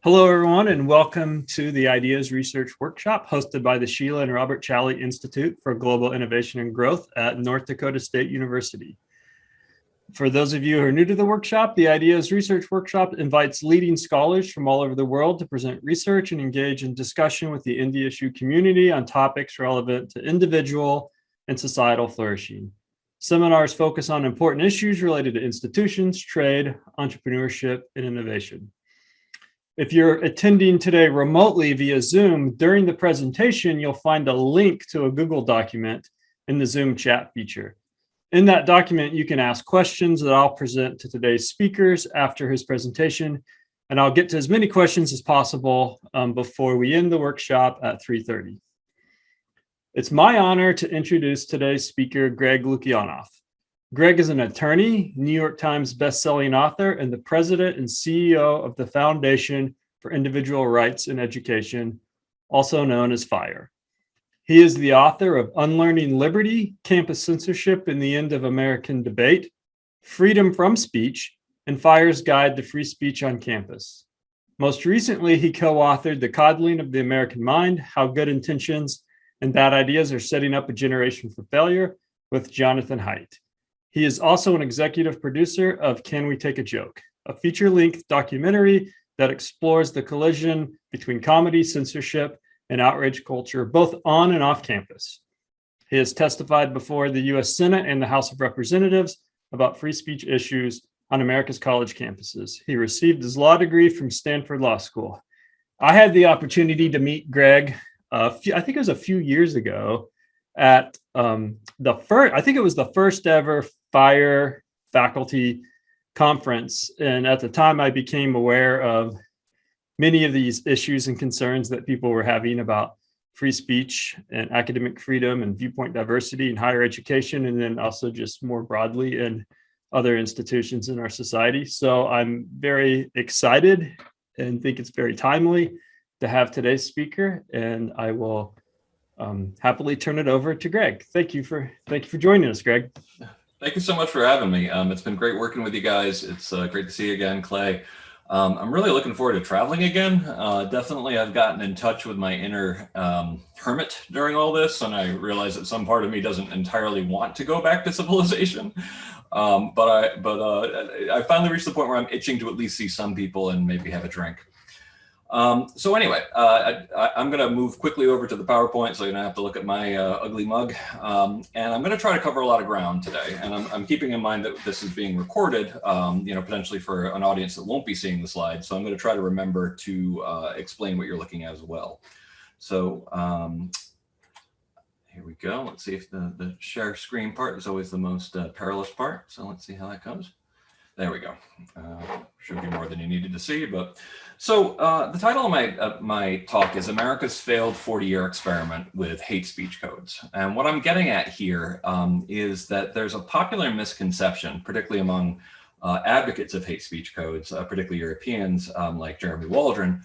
Hello, everyone, and welcome to the Ideas Research Workshop hosted by the Sheila and Robert Challey Institute for Global Innovation and Growth at North Dakota State University. For those of you who are new to the workshop, the Ideas Research Workshop invites leading scholars from all over the world to present research and engage in discussion with the NDSU community on topics relevant to individual and societal flourishing. Seminars focus on important issues related to institutions, trade, entrepreneurship, and innovation. If you're attending today remotely via Zoom, during the presentation, you'll find a link to a Google document in the Zoom chat feature. In that document, you can ask questions that I'll present to today's speakers after his presentation, and I'll get to as many questions as possible before we end the workshop at 3:30. It's my honor to introduce today's speaker, Greg Lukianoff. Greg is an attorney, New York Times bestselling author, and the president and CEO of the Foundation for Individual Rights in Education, also known as FIRE. He is the author of Unlearning Liberty, Campus Censorship and the End of American Debate, Freedom from Speech, and FIRE's Guide to Free Speech on Campus. Most recently, he co-authored The Coddling of the American Mind, How Good Intentions and Bad Ideas Are Setting Up a Generation for Failure with Jonathan Haidt. He is also an executive producer of Can We Take a Joke, a feature-length documentary that explores the collision between comedy, censorship, and outrage culture, both on and off campus. He has testified before the U.S. Senate and the House of Representatives about free speech issues on America's college campuses. He received his law degree from Stanford Law School. I had the opportunity to meet Greg, I think it was a few years ago, at the first ever FIRE faculty conference. And at the time, I became aware of many of these issues and concerns that people were having about free speech and academic freedom and viewpoint diversity in higher education, and then also just more broadly in other institutions in our society. So I'm very excited and think it's very timely to have today's speaker, and I will happily turn it over to Greg. Thank you for joining us, Greg. Thank you so much for having me. It's been great working with you guys. It's great to see you again, Clay. I'm really looking forward to traveling again. Definitely, I've gotten in touch with my inner hermit during all this, and I realize that some part of me doesn't entirely want to go back to civilization. But I finally reached the point where I'm itching to at least see some people and maybe have a drink. So anyway, I'm going to move quickly over to the PowerPoint, so you're going to have to look at my ugly mug. And I'm going to try to cover a lot of ground today. And I'm keeping in mind that this is being recorded, potentially for an audience that won't be seeing the slides. So I'm going to try to remember to explain what you're looking at as well. So here we go. Let's see if the share screen part is always the most perilous part. So let's see how that goes. There we go. Should be more than you needed to see, but so the title of my talk is America's Failed 40-Year Experiment with Hate Speech Codes. And what I'm getting at here is that there's a popular misconception, particularly among advocates of hate speech codes, particularly Europeans like Jeremy Waldron,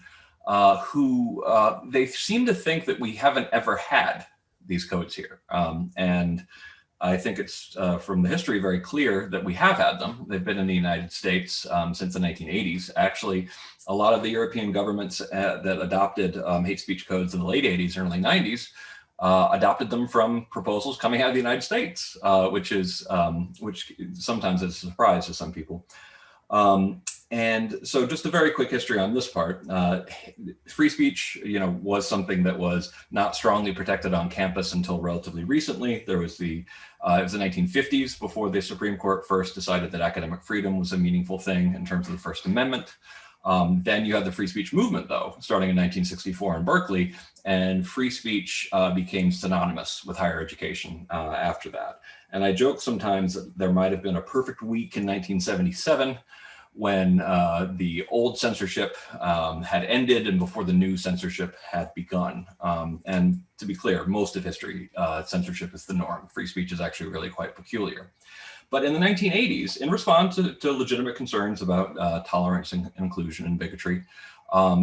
who they seem to think that we haven't ever had these codes here. And I think it's from the history very clear that we have had them. They've been in the United States since the 1980s. Actually, a lot of the European governments that adopted hate speech codes in the late 80s, early 90s, adopted them from proposals coming out of the United States, which sometimes is a surprise to some people. And so just a very quick history on this part. Free speech, was something that was not strongly protected on campus until relatively recently. There was it was the 1950s before the Supreme Court first decided that academic freedom was a meaningful thing in terms of the First Amendment. Then you had the free speech movement, though, starting in 1964 in Berkeley, and free speech became synonymous with higher education after that. And I joke sometimes that there might have been a perfect week in 1977 when the old censorship had ended and before the new censorship had begun. And to be clear, most of history, censorship is the norm. Free speech is actually really quite peculiar. But in the 1980s, in response to legitimate concerns about tolerance and inclusion and bigotry,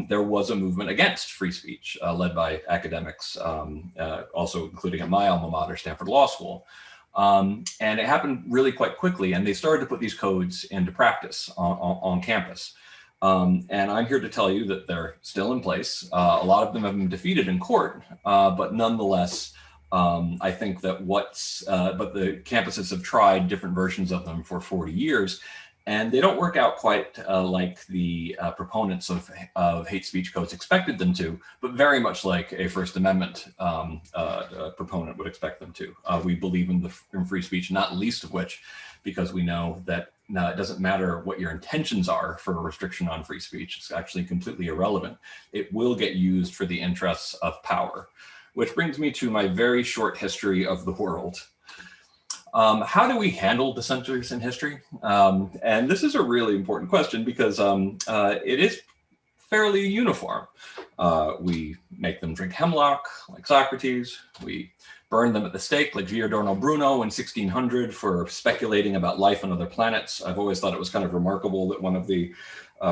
there was a movement against free speech led by academics, also including at my alma mater, Stanford Law School. And it happened really quite quickly, and they started to put these codes into practice on campus. And I'm here to tell you that they're still in place. A lot of them have been defeated in court, but nonetheless, I think that but the campuses have tried different versions of them for 40 years, and they don't work out quite like the proponents of hate speech codes expected them to, but very much like a First Amendment proponent would expect them to. We believe in free speech, not least of which because we know that now it doesn't matter what your intentions are for a restriction on free speech. It's actually completely irrelevant. It will get used for the interests of power, which brings me to my very short history of the world. How do we handle dissenters in history? And this is a really important question because it is fairly uniform. We make them drink hemlock like Socrates. We burn them at the stake like Giordano Bruno in 1600 for speculating about life on other planets. I've always thought it was kind of remarkable that one of the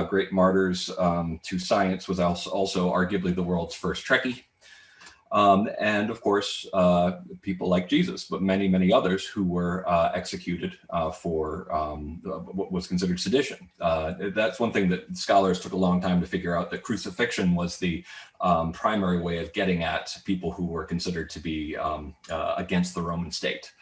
great martyrs to science was also arguably the world's first Trekkie. And of course, people like Jesus, but many, many others who were executed for what was considered sedition. That's one thing that scholars took a long time to figure out, that crucifixion was the primary way of getting at people who were considered to be against the Roman state.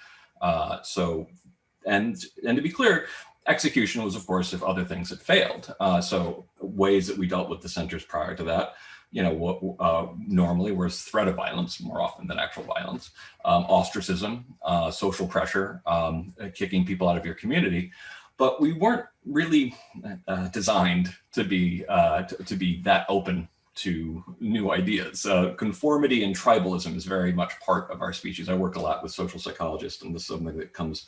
And to be clear, execution was, of course, if other things had failed. So ways that we dealt with dissenters prior to that, what normally was threat of violence more often than actual violence, ostracism, social pressure, kicking people out of your community. But we weren't really designed to be that open to new ideas. Conformity and tribalism is very much part of our species. I work a lot with social psychologists, and this is something that comes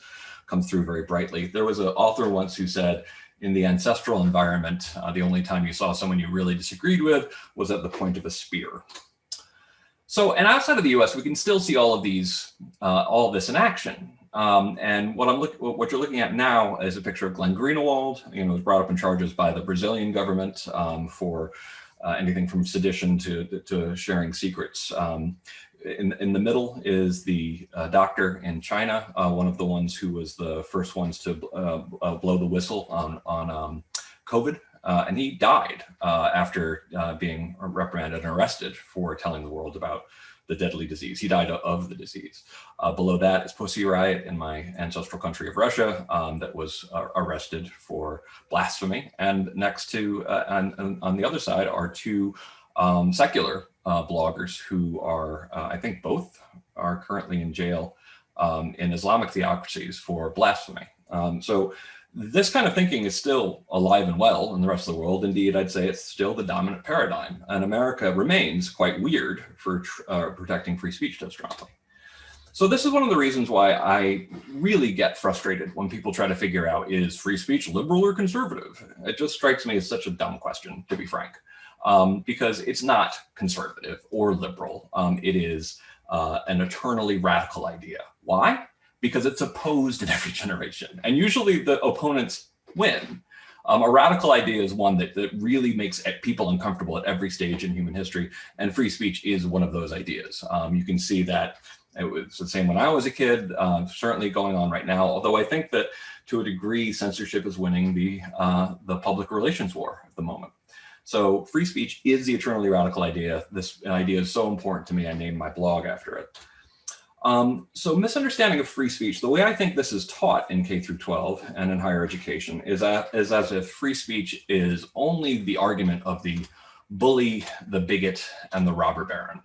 through very brightly. There was an author once who said, in the ancestral environment, the only time you saw someone you really disagreed with was at the point of a spear. So, and outside of the US, we can still see all of this in action. And what you're looking at now is a picture of Glenn Greenewald. Was brought up in charges by the Brazilian government for anything from sedition to sharing secrets. In the middle is the doctor in China, one of the ones who was the first ones to blow the whistle on COVID. And he died after being reprimanded and arrested for telling the world about the deadly disease. He died of the disease. Below that is Professoriate in my ancestral country of Russia that was arrested for blasphemy. And next to, on the other side, are two secular bloggers who are, I think both are currently in jail in Islamic theocracies for blasphemy. So this kind of thinking is still alive and well in the rest of the world. Indeed, I'd say it's still the dominant paradigm. And America remains quite weird for protecting free speech so strongly. So this is one of the reasons why I really get frustrated when people try to figure out, is free speech liberal or conservative? It just strikes me as such a dumb question, to be frank. Because it's not conservative or liberal. It is an eternally radical idea. Why? Because it's opposed in every generation. And usually the opponents win. A radical idea is one that really makes people uncomfortable at every stage in human history. And free speech is one of those ideas. You can see that it was the same when I was a kid, certainly going on right now. Although I think that to a degree, censorship is winning the public relations war at the moment. So free speech is the eternally radical idea. This idea is so important to me, I named my blog after it. So misunderstanding of free speech, the way I think this is taught in K through 12 and in higher education is as if free speech is only the argument of the bully, the bigot, and the robber baron.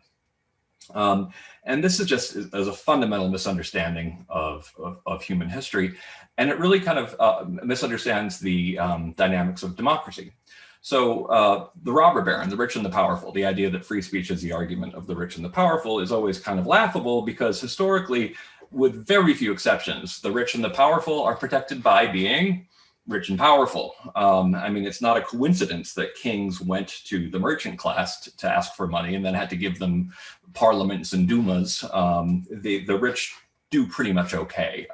And this is just as a fundamental misunderstanding of human history. And it really kind of misunderstands the dynamics of democracy. So the robber baron, the rich and the powerful, the idea that free speech is the argument of the rich and the powerful is always kind of laughable, because historically, with very few exceptions, the rich and the powerful are protected by being rich and powerful. I mean, it's not a coincidence that kings went to the merchant class to ask for money and then had to give them parliaments and dumas. The rich do pretty much okay,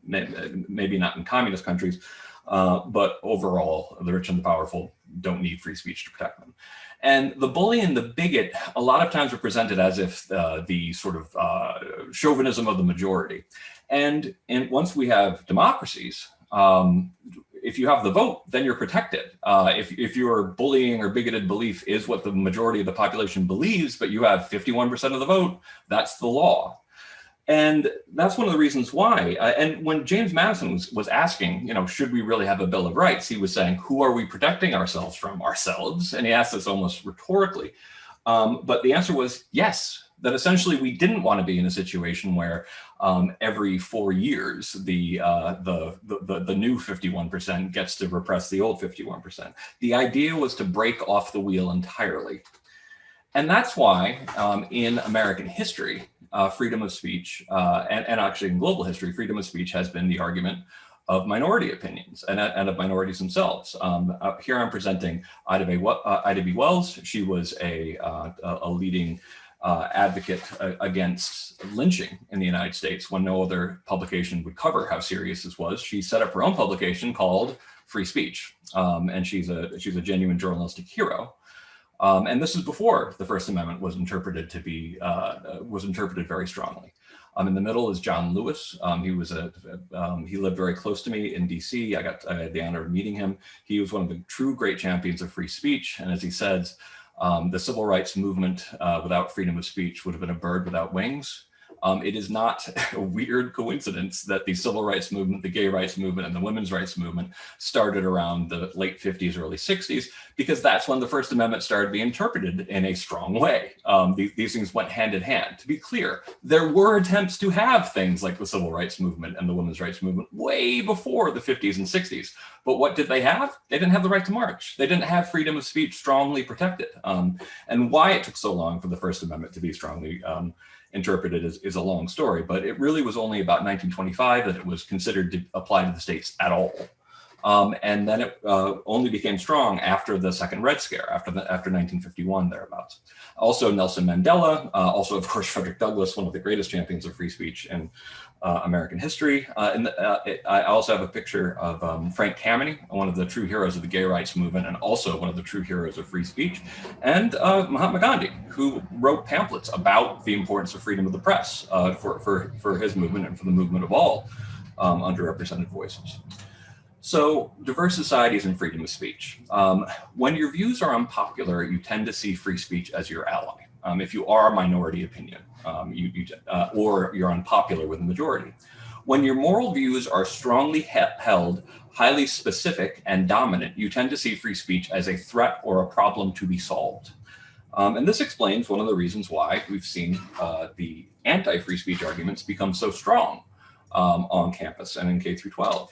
maybe not in communist countries, but overall, the rich and the powerful don't need free speech to protect them. And the bully and the bigot a lot of times are presented as if the sort of chauvinism of the majority. And once we have democracies, if you have the vote, then you're protected. If your bullying or bigoted belief is what the majority of the population believes, but you have 51% of the vote, that's the law. And that's one of the reasons why. And when James Madison was asking, should we really have a Bill of Rights? He was saying, who are we protecting ourselves from? Ourselves? And he asked this almost rhetorically. But the answer was yes, that essentially we didn't want to be in a situation where every 4 years the new 51% gets to repress the old 51%. The idea was to break off the wheel entirely. And that's why in American history, freedom of speech, and actually in global history, freedom of speech has been the argument of minority opinions and of minorities themselves. Here I'm presenting Ida B. Wells. She was a leading advocate against lynching in the United States when no other publication would cover how serious this was. She set up her own publication called Free Speech, and she's a genuine journalistic hero. And this is before the First Amendment was interpreted to be very strongly. In the middle is John Lewis. He lived very close to me in DC. I had the honor of meeting him. He was one of the true great champions of free speech. And as he says, the civil rights movement without freedom of speech would have been a bird without wings. It is not a weird coincidence that the civil rights movement, the gay rights movement, and the women's rights movement started around the late 50s, early 60s, because that's when the First Amendment started being interpreted in a strong way. These things went hand in hand. To be clear, there were attempts to have things like the civil rights movement and the women's rights movement way before the 50s and 60s. But what did they have? They didn't have the right to march. They didn't have freedom of speech strongly protected. And why it took so long for the First Amendment to be strongly interpreted is a long story, but it really was only about 1925 that it was considered to apply to the states at all. And then it only became strong after the Second Red Scare, after 1951, thereabouts. Also Nelson Mandela, also of course Frederick Douglass, one of the greatest champions of free speech in American history. I also have a picture of Frank Kameny, one of the true heroes of the gay rights movement and also one of the true heroes of free speech, and Mahatma Gandhi, who wrote pamphlets about the importance of freedom of the press for his movement and for the movement of all underrepresented voices. So diverse societies and freedom of speech. When your views are unpopular, you tend to see free speech as your ally. If you are a minority opinion, or you're unpopular with the majority. When your moral views are strongly held, highly specific and dominant, you tend to see free speech as a threat or a problem to be solved. And this explains one of the reasons why we've seen the anti-free speech arguments become so strong on campus and in K through 12.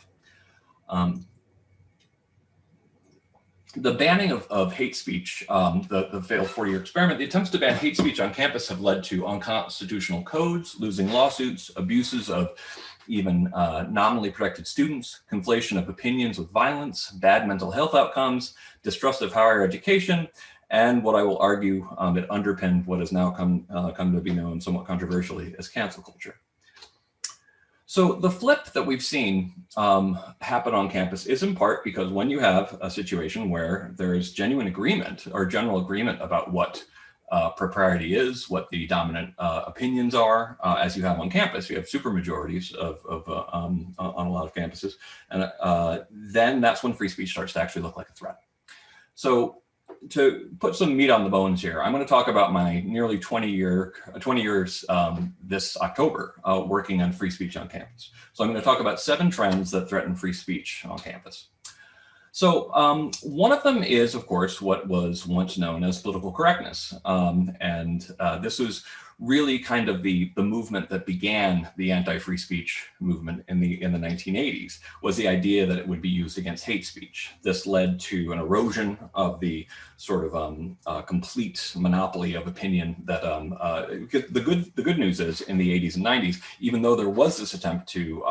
The banning of hate speech, the failed 4-year experiment, the attempts to ban hate speech on campus have led to unconstitutional codes, losing lawsuits, abuses of even nominally protected students, conflation of opinions with violence, bad mental health outcomes, distrust of higher education, and what I will argue it underpinned what has now come to be known somewhat controversially as cancel culture. So the flip that we've seen happen on campus is in part because when you have a situation where there is genuine agreement or general agreement about what propriety is, what the dominant opinions are, as you have on campus, you have supermajorities on a lot of campuses, and then that's when free speech starts to actually look like a threat. So to put some meat on the bones here, I'm going to talk about my nearly 20 years this October working on free speech on campus. So I'm going to talk about 7 trends that threaten free speech on campus. So one of them is, of course, what was once known as political correctness. This was really kind of the movement that began the anti-free speech movement in the 1980s, was the idea that it would be used against hate speech. This led to an erosion of the sort of complete monopoly of opinion that the good news is in the 80s and 90s, even though there was this attempt to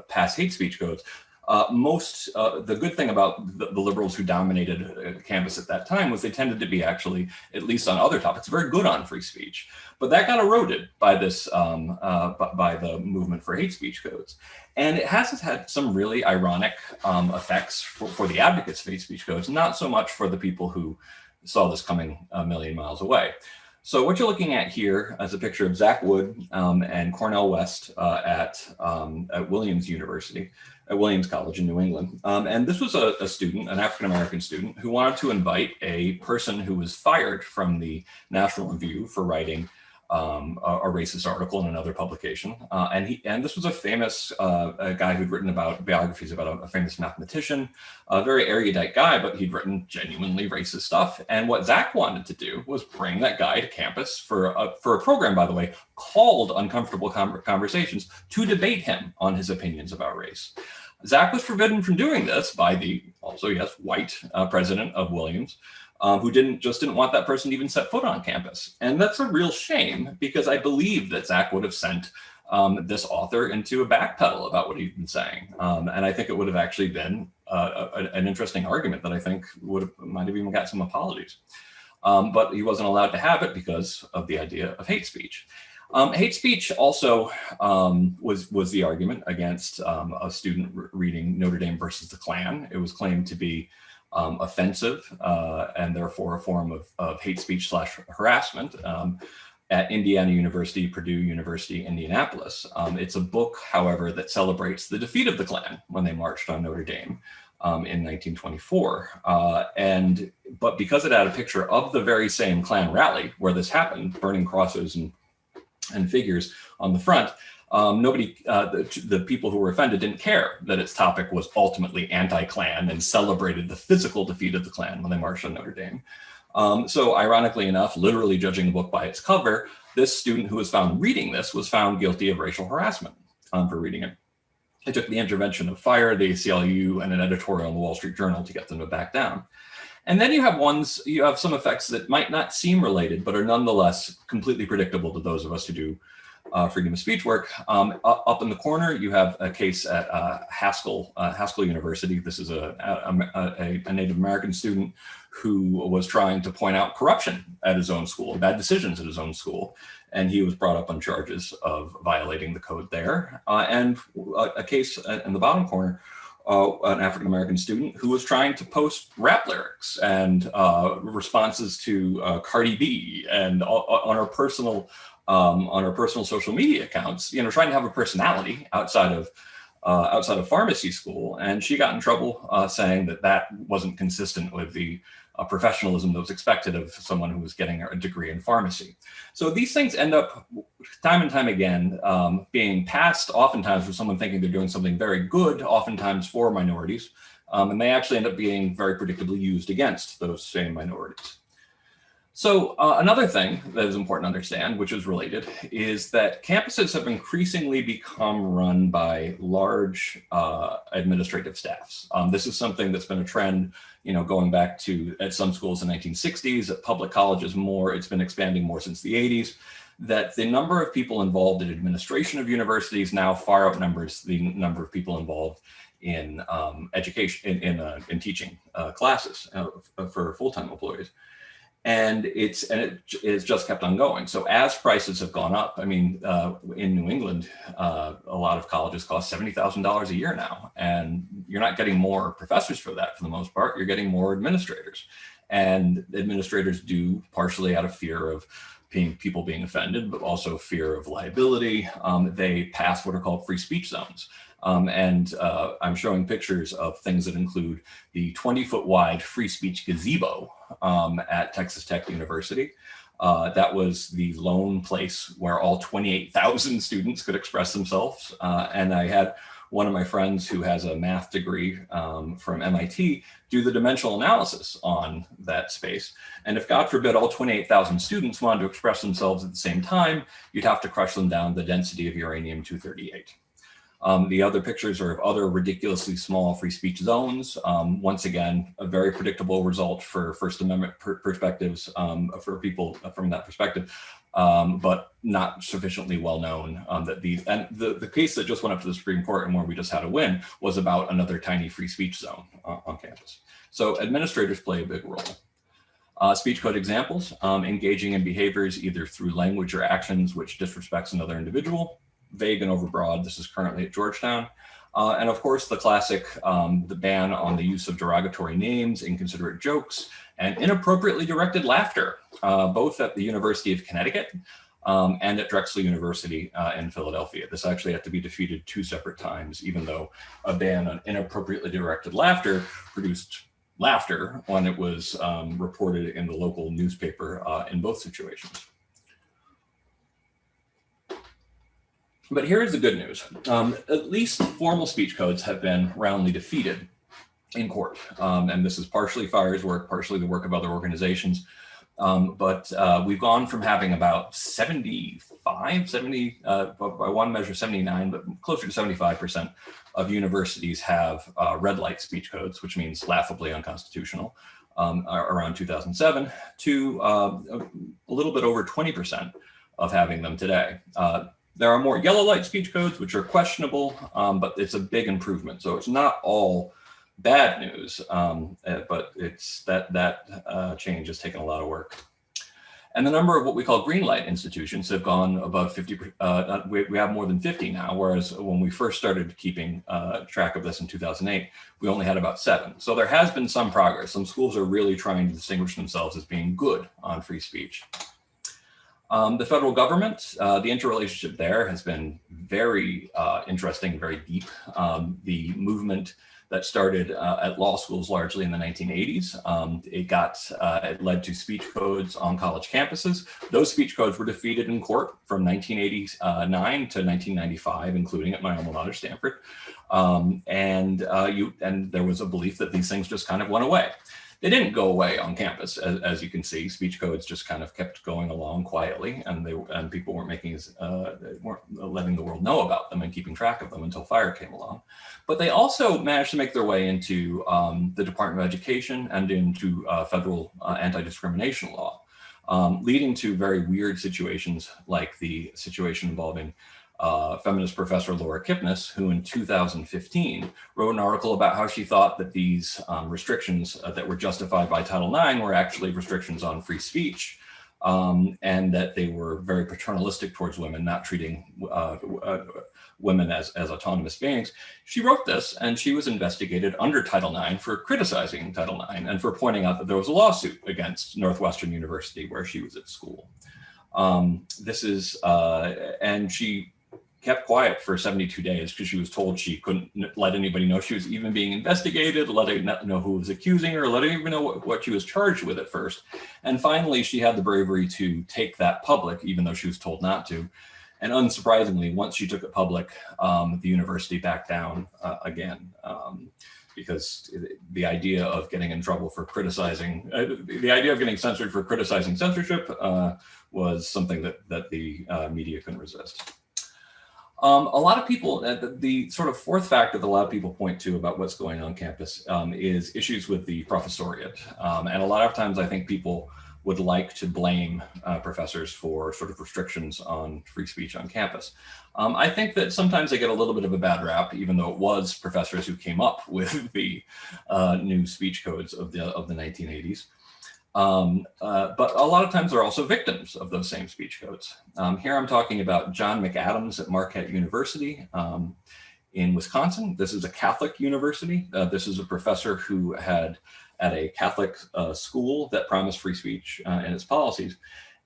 pass hate speech codes, the good thing about the liberals who dominated campus at that time was they tended to be actually, at least on other topics, very good on free speech. But that got eroded by this, by the movement for hate speech codes. And it has had some really ironic effects for the advocates of hate speech codes, not so much for the people who saw this coming a million miles away. So what you're looking at here is a picture of Zach Wood and Cornell West at Williams University, at Williams College in New England. And this was a student, an African-American student, who wanted to invite a person who was fired from the National Review for writing a racist article in another publication. And this was a famous a guy who'd written about biographies about a famous mathematician, a very erudite guy, but he'd written genuinely racist stuff. And what Zach wanted to do was bring that guy to campus for a program, by the way, called Uncomfortable Conversations, to debate him on his opinions about race. Zach was forbidden from doing this by the, also yes, white president of Williams, who didn't want that person to even set foot on campus. And that's a real shame, because I believe that Zach would have sent this author into a backpedal about what he'd been saying. And I think it would have actually been an interesting argument that I think might have even got some apologies. But he wasn't allowed to have it because of the idea of hate speech. Hate speech also was the argument against a student reading Notre Dame versus the Klan. It was claimed to be offensive and therefore a form of hate speech / harassment at Indiana University, Purdue University, Indianapolis. It's a book, however, that celebrates the defeat of the Klan when they marched on Notre Dame in 1924. But because it had a picture of the very same Klan rally where this happened, burning crosses and figures on the front, the people who were offended didn't care that its topic was ultimately anti-Klan and celebrated the physical defeat of the Klan when they marched on Notre Dame. So ironically enough, literally judging the book by its cover, this student who was found reading this was found guilty of racial harassment for reading it. It took the intervention of FIRE, the ACLU, and an editorial in the Wall Street Journal to get them to back down. And then you have some effects that might not seem related, but are nonetheless completely predictable to those of us who do freedom of speech work. Up in the corner, you have a case at Haskell University. This is a Native American student who was trying to point out corruption at his own school, bad decisions at his own school. And he was brought up on charges of violating the code there. And a case in the bottom corner, an African-American student who was trying to post rap lyrics and responses to Cardi B and on her personal social media accounts, trying to have a personality outside of pharmacy school. And she got in trouble saying that wasn't consistent with the professionalism that was expected of someone who was getting a degree in pharmacy. So these things end up time and time again being passed, oftentimes for someone thinking they're doing something very good, oftentimes for minorities, and they actually end up being very predictably used against those same minorities. So another thing that is important to understand, which is related, is that campuses have increasingly become run by large administrative staffs. This is something that's been a trend, going back to at some schools in the 1960s, at public colleges more, it's been expanding more since the 80s, that the number of people involved in administration of universities now far outnumbers the number of people involved in education, in teaching classes for full-time employees. And it's just kept on going. So as prices have gone up, I mean, in New England, a lot of colleges cost $70,000 a year now, and you're not getting more professors for that for the most part. You're getting more administrators, and administrators do partially out of fear of people being offended, but also fear of liability. They pass what are called free speech zones. I'm showing pictures of things that include the 20-foot wide free speech gazebo at Texas Tech University. That was the lone place where all 28,000 students could express themselves. And I had one of my friends who has a math degree from MIT do the dimensional analysis on that space. And if, God forbid, all 28,000 students wanted to express themselves at the same time, you'd have to crush them down to the density of uranium-238. The other pictures are of other ridiculously small free speech zones. Once again, a very predictable result for First Amendment perspectives for people from that perspective, but not sufficiently well known that the case that just went up to the Supreme Court and where we just had a win was about another tiny free speech zone on campus. So administrators play a big role. Speech code examples, engaging in behaviors either through language or actions which disrespects another individual. Vague and overbroad. This is currently at Georgetown. And of course, the classic, the ban on the use of derogatory names, inconsiderate jokes, and inappropriately directed laughter both at the University of Connecticut and at Drexel University in Philadelphia. This actually had to be defeated 2 separate times, even though a ban on inappropriately directed laughter produced laughter when it was reported in the local newspaper in both situations. But here's the good news. At least formal speech codes have been roundly defeated in court. And this is partially FIRE's work, partially the work of other organizations. But we've gone from having about 70, by one measure 79, but closer to 75% of universities have red light speech codes, which means laughably unconstitutional, around 2007, to a little bit over 20% of having them today. There are more yellow light speech codes, which are questionable, but it's a big improvement. So it's not all bad news, but it's that change has taken a lot of work. And the number of what we call green light institutions have gone above 50. We have more than 50 now, whereas when we first started keeping track of this in 2008, we only had about 7. So there has been some progress. Some schools are really trying to distinguish themselves as being good on free speech. The federal government, the interrelationship there has been very interesting, very deep. The movement that started at law schools largely in the 1980s. It led to speech codes on college campuses. Those speech codes were defeated in court from 1989 to 1995, including at my alma mater, Stanford. And there was a belief that these things just kind of went away. They didn't go away on campus, as you can see. Speech codes just kind of kept going along quietly, and people weren't weren't letting the world know about them and keeping track of them until FIRE came along. But they also managed to make their way into the Department of Education and into federal anti-discrimination law, leading to very weird situations like the situation involving feminist professor Laura Kipnis, who in 2015 wrote an article about how she thought that these restrictions that were justified by Title IX were actually restrictions on free speech, and that they were very paternalistic towards women, not treating women as autonomous beings. She wrote this, and she was investigated under Title IX for criticizing Title IX and for pointing out that there was a lawsuit against Northwestern University where she was at school. And she kept quiet for 72 days because she was told she couldn't let anybody know she was even being investigated, letting not know who was accusing her, letting even know what she was charged with at first. And finally, she had the bravery to take that public, even though she was told not to. And unsurprisingly, once she took it public, the university backed down again. Because the idea of getting in trouble for criticizing, the idea of getting censored for criticizing censorship was something that the media couldn't resist. A lot of people, the sort of fourth factor that a lot of people point to about what's going on campus is issues with the professoriate. And a lot of times I think people would like to blame professors for sort of restrictions on free speech on campus. I think that sometimes they get a little bit of a bad rap, even though it was professors who came up with the new speech codes of the 1980s. But a lot of times they're also victims of those same speech codes. Here I'm talking about John McAdams at Marquette University in Wisconsin. This is a Catholic university. This is a professor who had at a Catholic school that promised free speech in its policies.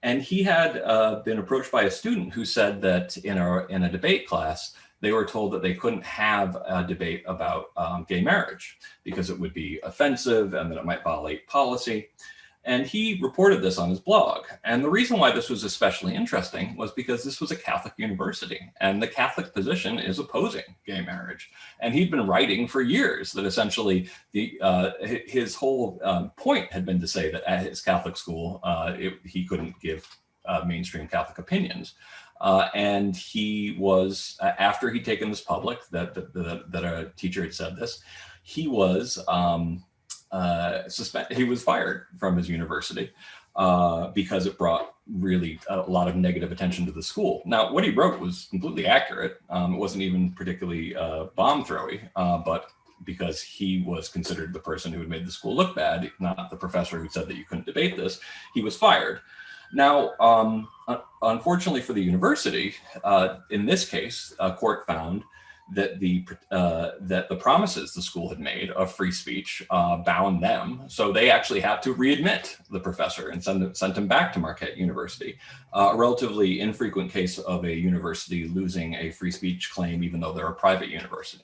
And he had been approached by a student who said that in a debate class, they were told that they couldn't have a debate about gay marriage because it would be offensive and that it might violate policy. And he reported this on his blog. And the reason why this was especially interesting was because this was a Catholic university, and the Catholic position is opposing gay marriage. And he'd been writing for years that essentially his whole point had been to say that at his Catholic school, he couldn't give mainstream Catholic opinions. And he was, after he'd taken this public, that a teacher had said this, he was he was fired from his university because it brought really a lot of negative attention to the school. Now, what he wrote was completely accurate. It wasn't even particularly bomb throwy, but because he was considered the person who had made the school look bad, not the professor who said that you couldn't debate this, he was fired. Now, unfortunately for the university, in this case, a court found that the promises the school had made of free speech bound them. So they actually had to readmit the professor and sent him back to Marquette University, a relatively infrequent case of a university losing a free speech claim, even though they're a private university.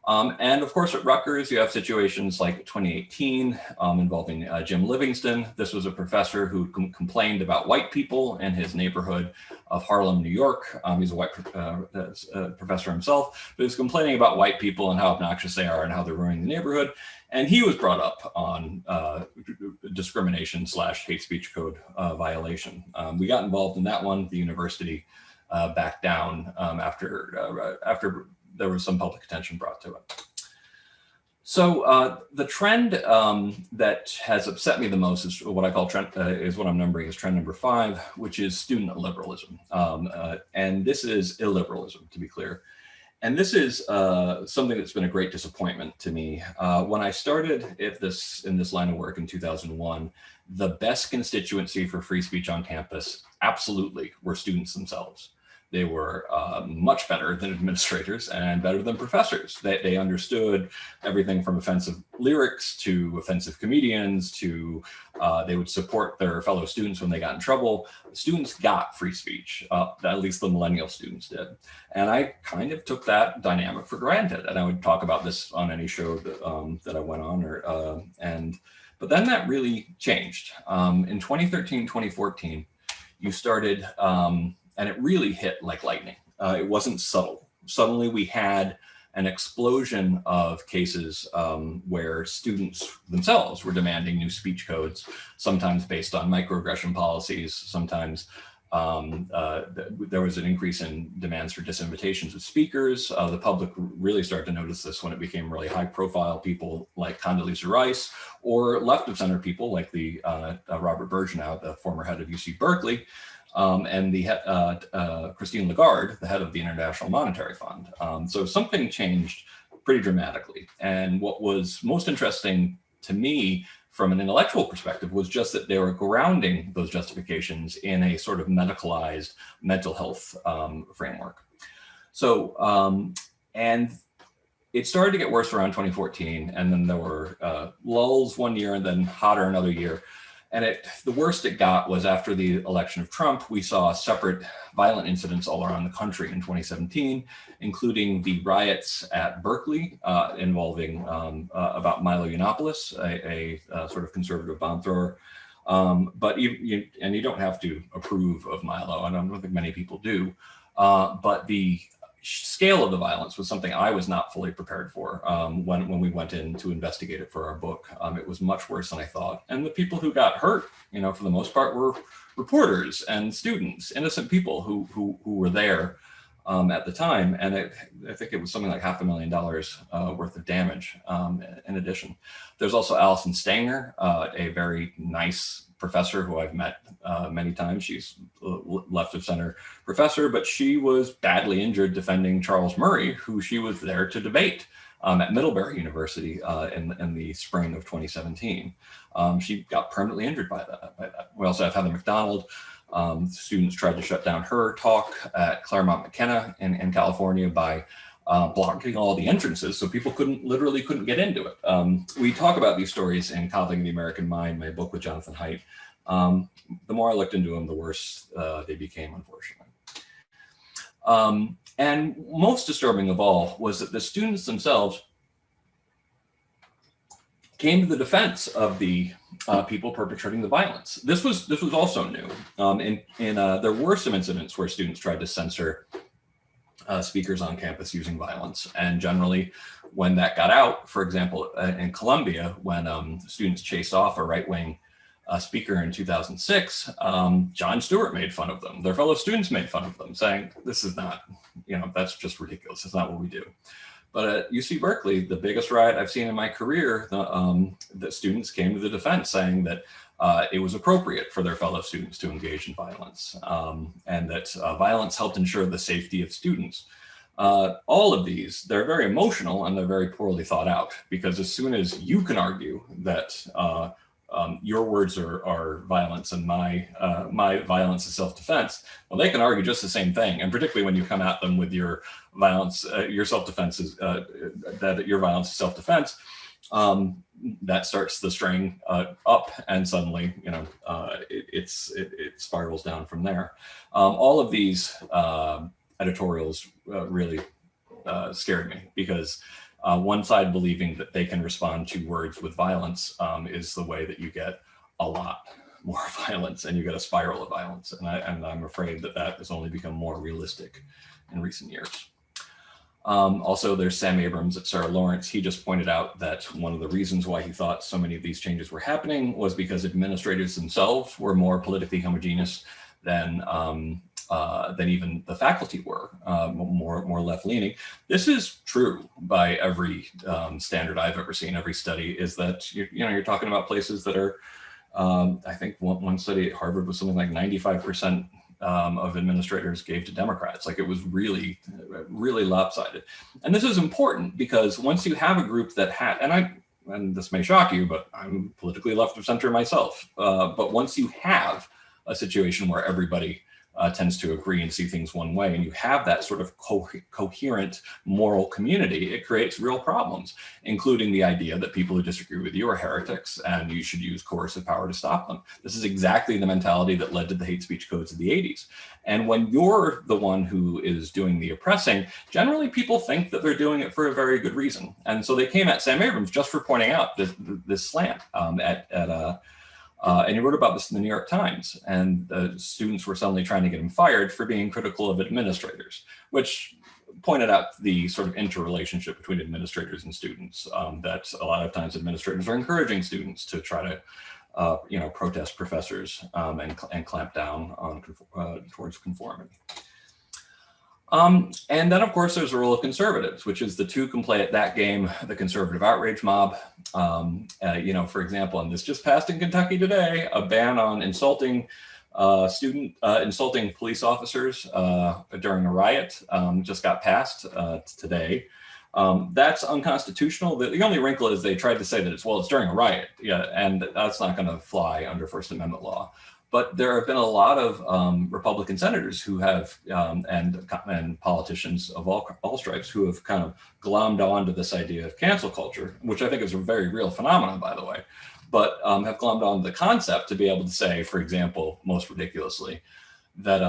And of course, at Rutgers, you have situations like 2018 involving Jim Livingston. This was a professor who complained about white people in his neighborhood of Harlem, New York. He's a white professor himself, but he's complaining about white people and how obnoxious they are and how they're ruining the neighborhood. And he was brought up on discrimination / hate speech code violation. We got involved in that one. The university backed down after there was some public attention brought to it. So the trend that has upset me the most is what I call is what I'm numbering as trend number 5, which is student illiberalism. And this is illiberalism, to be clear. And this is something that's been a great disappointment to me. When I started in this line of work in 2001, the best constituency for free speech on campus absolutely were students themselves. They were much better than administrators and better than professors. They understood everything from offensive lyrics to offensive comedians to they would support their fellow students when they got in trouble. Students got free speech, at least the millennial students did. And I kind of took that dynamic for granted. And I would talk about this on any show that I went on. But then that really changed. In 2013, 2014, you started, and it really hit like lightning. It wasn't subtle. Suddenly we had an explosion of cases where students themselves were demanding new speech codes, sometimes based on microaggression policies, sometimes there was an increase in demands for disinvitations of speakers. The public really started to notice this when it became really high profile people like Condoleezza Rice, or left of center people like the Robert Birgeneau, the former head of UC Berkeley, and the Christine Lagarde, the head of the International Monetary Fund. So something changed pretty dramatically. And what was most interesting to me from an intellectual perspective was just that they were grounding those justifications in a sort of medicalized mental health framework. So, and it started to get worse around 2014, and then there were lulls one year and then hotter another year. And the worst it got was after the election of Trump. We saw separate violent incidents all around the country in 2017, including the riots at Berkeley involving about Milo Yiannopoulos, a sort of conservative bomb thrower. But you don't have to approve of Milo, and I don't think many people do. But the scale of the violence was something I was not fully prepared for when we went in to investigate it for our book. It was much worse than I thought. And the people who got hurt, for the most part, were reporters and students, innocent people who were there at the time. And I think it was something like $500,000 worth of damage in addition. There's also Allison Stanger, a very nice professor who I've met many times. She's a left of center professor, but she was badly injured defending Charles Murray, who she was there to debate at Middlebury University in the spring of 2017. She got permanently injured by that. We also have Heather McDonald. Students tried to shut down her talk at Claremont McKenna in California by blocking all the entrances, so people literally couldn't get into it. We talk about these stories in Coddling the American Mind, my book with Jonathan Haidt. The more I looked into them, the worse they became, unfortunately. And most disturbing of all was that the students themselves came to the defense of the people perpetrating the violence. This was also new. There were some incidents where students tried to censor speakers on campus using violence. And generally, when that got out, for example, in Columbia, when students chased off a right-wing speaker in 2006, Jon Stewart made fun of them. Their fellow students made fun of them, saying, this is not, that's just ridiculous. It's not what we do. But at UC Berkeley, the biggest riot I've seen in my career, the students came to the defense saying that it was appropriate for their fellow students to engage in violence, and that violence helped ensure the safety of students. All of these, they're very emotional and they're very poorly thought out, because as soon as you can argue that your words are violence and my violence is self-defense. Well, they can argue just the same thing, and particularly when you come at them with your violence, your self-defense is that your violence is self-defense. That starts the string up, and suddenly, it spirals down from there. All of these editorials really scared me, because one side believing that they can respond to words with violence is the way that you get a lot more violence, and you get a spiral of violence. And I'm afraid that has only become more realistic in recent years. Also, there's Sam Abrams at Sarah Lawrence. He just pointed out that one of the reasons why he thought so many of these changes were happening was because administrators themselves were more politically homogeneous than even the faculty were, more left-leaning. This is true by every standard I've ever seen. Every study is that you're talking about places that are, I think one study at Harvard was something like 95% of administrators gave to Democrats. Like, it was really, really lopsided. And this is important because once you have a group that had, and this may shock you, but I'm politically left of center myself. But once you have a situation where everybody tends to agree and see things one way, and you have that sort of coherent moral community, it creates real problems, including the idea that people who disagree with you are heretics and you should use coercive power to stop them. This is exactly the mentality that led to the hate speech codes of the 80s. And when you're the one who is doing the oppressing, generally people think that they're doing it for a very good reason. And so they came at Sam Abrams just for pointing out this slant and he wrote about this in the New York Times, and students were suddenly trying to get him fired for being critical of administrators, which pointed out the sort of interrelationship between administrators and students, that a lot of times administrators are encouraging students to try to protest professors and clamp down on towards conformity. And then, of course, there's the role of conservatives, which is the two can play at that game, the conservative outrage mob. For example, and this just passed in Kentucky today, a ban on insulting police officers during a riot just got passed today. That's unconstitutional. The only wrinkle is they tried to say that it's during a riot, and that's not going to fly under First Amendment law. But there have been a lot of Republican senators who have, and politicians of all stripes, who have kind of glommed onto this idea of cancel culture, which I think is a very real phenomenon, by the way, but have glommed onto the concept to be able to say, for example, most ridiculously, that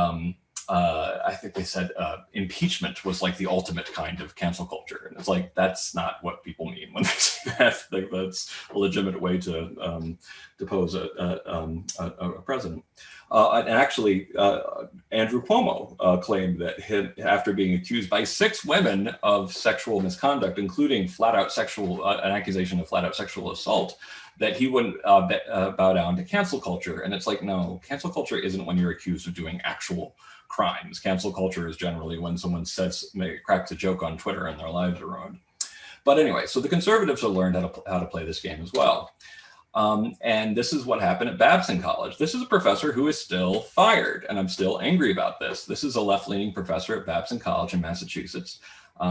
I think they said impeachment was like the ultimate kind of cancel culture. And it's like, that's not what people mean when they say that. That's a legitimate way to depose a president. And actually, Andrew Cuomo claimed that after being accused by 6 women of sexual misconduct, including an accusation of flat out sexual assault, that he wouldn't bow down to cancel culture. And it's like, no, cancel culture isn't when you're accused of doing actual crimes. Cancel culture is generally when someone cracks a joke on Twitter and their lives are ruined. But anyway, so the conservatives have learned how to play this game as well. And this is what happened at Babson College. This is a professor who is still fired, and I'm still angry about this. This is a left-leaning professor at Babson College in Massachusetts.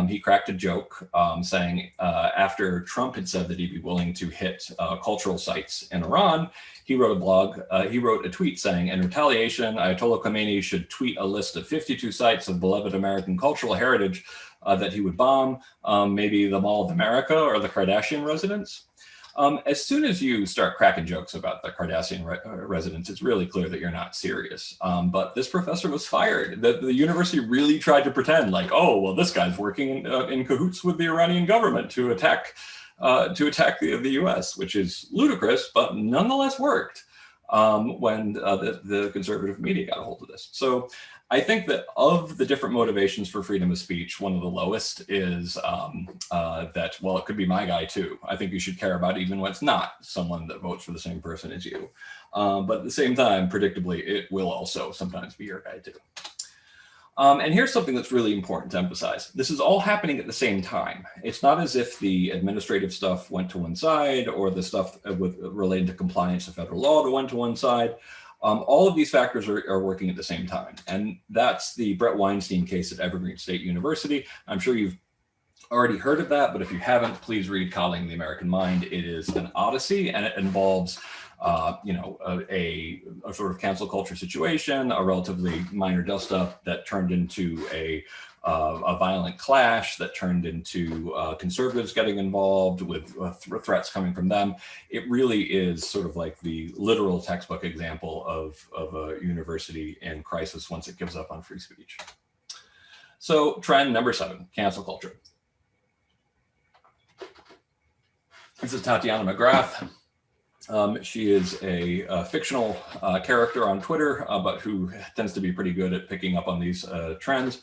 He cracked a joke saying after Trump had said that he'd be willing to hit cultural sites in Iran, he wrote a tweet saying, in retaliation, Ayatollah Khomeini should tweet a list of 52 sites of beloved American cultural heritage that he would bomb, maybe the Mall of America or the Kardashian residence. As soon as you start cracking jokes about the Kardashian residence, it's really clear that you're not serious. But this professor was fired. The university really tried to pretend like, oh, well, this guy's working in cahoots with the Iranian government to attack the U.S., which is ludicrous, but nonetheless worked when the conservative media got a hold of this. So I think that of the different motivations for freedom of speech, one of the lowest is that, well, it could be my guy too. I think you should care about even when it's not someone that votes for the same person as you. But at the same time, predictably, it will also sometimes be your guy too. And here's something that's really important to emphasize. This is all happening at the same time. It's not as if the administrative stuff went to one side or the stuff related to compliance to federal law went to one side. All of these factors are working at the same time. And that's the Bret Weinstein case at Evergreen State University. I'm sure you've already heard of that, but if you haven't, please read Coddling the American Mind. It is an odyssey, and it involves a sort of cancel culture situation, a relatively minor dust up that turned into a violent clash that turned into conservatives getting involved with threats coming from them. It really is sort of like the literal textbook example of a university in crisis once it gives up on free speech. So trend number 7, cancel culture. This is Tatiana McGrath. She is a fictional character on Twitter, but who tends to be pretty good at picking up on these trends.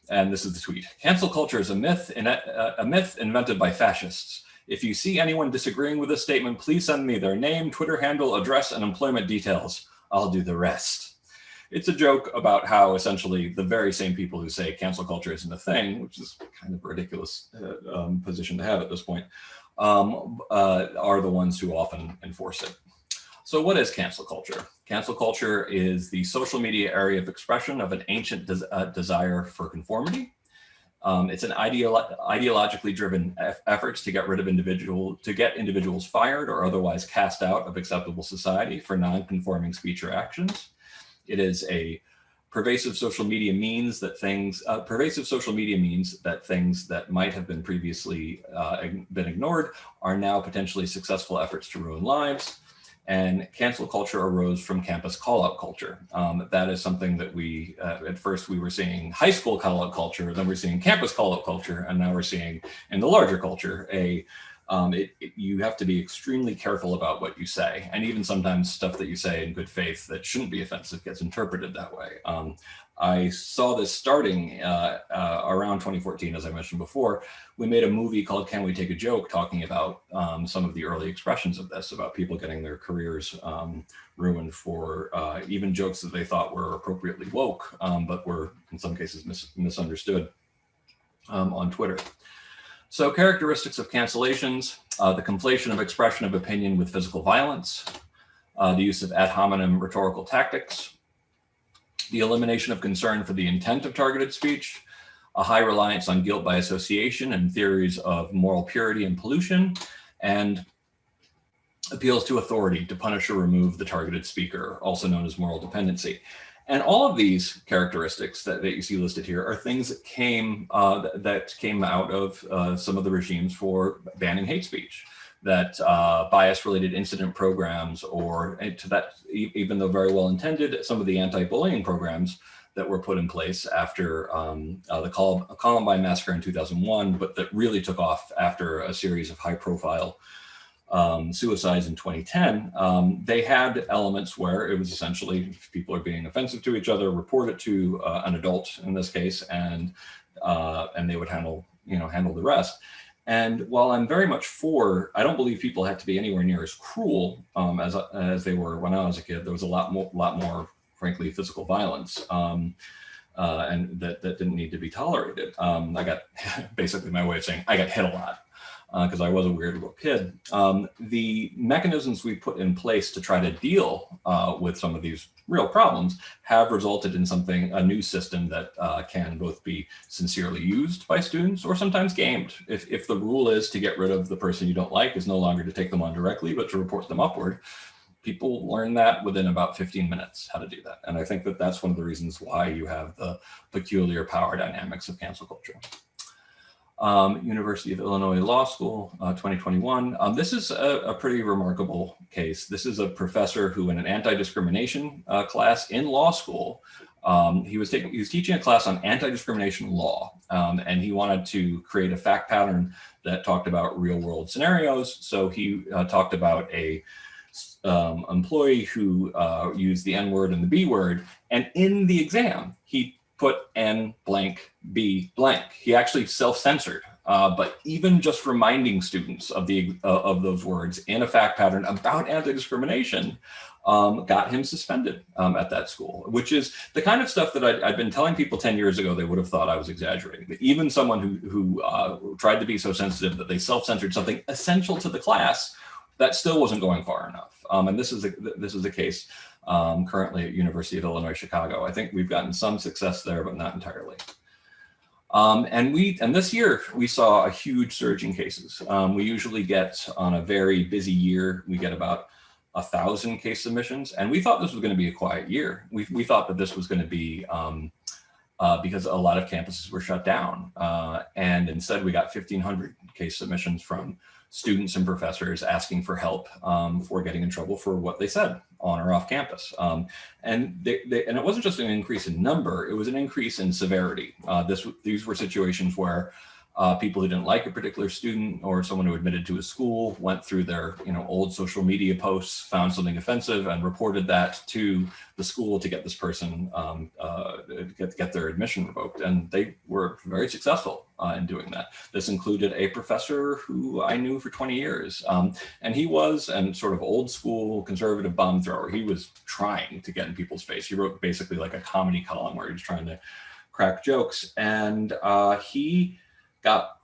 And this is the tweet. Cancel culture is a myth invented by fascists. If you see anyone disagreeing with this statement, please send me their name, Twitter handle, address, and employment details. I'll do the rest. It's a joke about how essentially the very same people who say cancel culture isn't a thing, which is kind of a ridiculous position to have at this point, are the ones who often enforce it. So what is cancel culture? Cancel culture is the social media area of expression of an ancient desire for conformity. It's an ideologically driven efforts to get rid of individuals fired or otherwise cast out of acceptable society for non-conforming speech or actions. It is a pervasive social media means that things that might have been previously been ignored are now potentially successful efforts to ruin lives. And cancel culture arose from campus call-out culture. That is something that we, at first we were seeing high school call-out culture, then we're seeing campus call-out culture, and now we're seeing in the larger culture, you have to be extremely careful about what you say. And even sometimes stuff that you say in good faith that shouldn't be offensive gets interpreted that way. I saw this starting around 2014, as I mentioned before. We made a movie called Can We Take a Joke, talking about some of the early expressions of this, about people getting their careers ruined for even jokes that they thought were appropriately woke, but were in some cases misunderstood on Twitter. So characteristics of cancellations, the conflation of expression of opinion with physical violence, the use of ad hominem rhetorical tactics, the elimination of concern for the intent of targeted speech, a high reliance on guilt by association and theories of moral purity and pollution, and appeals to authority to punish or remove the targeted speaker, also known as moral dependency. And all of these characteristics that you see listed here are things that came out of some of the regimes for banning hate speech, that bias-related incident programs, or to that, even though very well intended, some of the anti-bullying programs that were put in place after the Columbine massacre in 2001, but that really took off after a series of high-profile suicides in 2010, they had elements where it was essentially, if people are being offensive to each other, report it to an adult in this case, and they would handle the rest. And while I'm very much for, I don't believe people have to be anywhere near as cruel as they were when I was a kid. There was a lot more, frankly, physical violence, and that didn't need to be tolerated. I got, basically my way of saying, I got hit a lot. Because I was a weird little kid. The mechanisms we put in place to try to deal with some of these real problems have resulted in a new system that can both be sincerely used by students or sometimes gamed. If the rule is to get rid of the person you don't like is no longer to take them on directly, but to report them upward, people learn that within about 15 minutes, how to do that. And I think that that's one of the reasons why you have the peculiar power dynamics of cancel culture. University of Illinois Law School, 2021. This is a pretty remarkable case. This is a professor who, in an anti-discrimination class in law school, he was teaching a class on anti-discrimination law, and he wanted to create a fact pattern that talked about real-world scenarios. So he talked about a employee who used the N word and the B word, and in the exam he put N blank B blank. He actually self-censored, but even just reminding students of those words in a fact pattern about anti-discrimination got him suspended at that school, which is the kind of stuff that I'd been telling people 10 years ago. They would have thought I was exaggerating. But even someone who tried to be so sensitive that they self-censored something essential to the class, that still wasn't going far enough. And this is a case currently at University of Illinois, Chicago. I think we've gotten some success there, but not entirely. And this year we saw a huge surge in cases. We usually get, on a very busy year, we get about 1,000 case submissions. And we thought this was going to be a quiet year. We thought that this was going to be because a lot of campuses were shut down. And instead we got 1,500 case submissions from students and professors asking for help for getting in trouble for what they said on or off campus. And it wasn't just an increase in number, it was an increase in severity. These were situations where people who didn't like a particular student or someone who admitted to a school went through their old social media posts, found something offensive, and reported that to the school to get this person get their admission revoked. And they were very successful in doing that. This included a professor who I knew for 20 years, and he was an sort of old school conservative bomb thrower. He was trying to get in people's face. He wrote basically like a comedy column where he was trying to crack jokes, and he got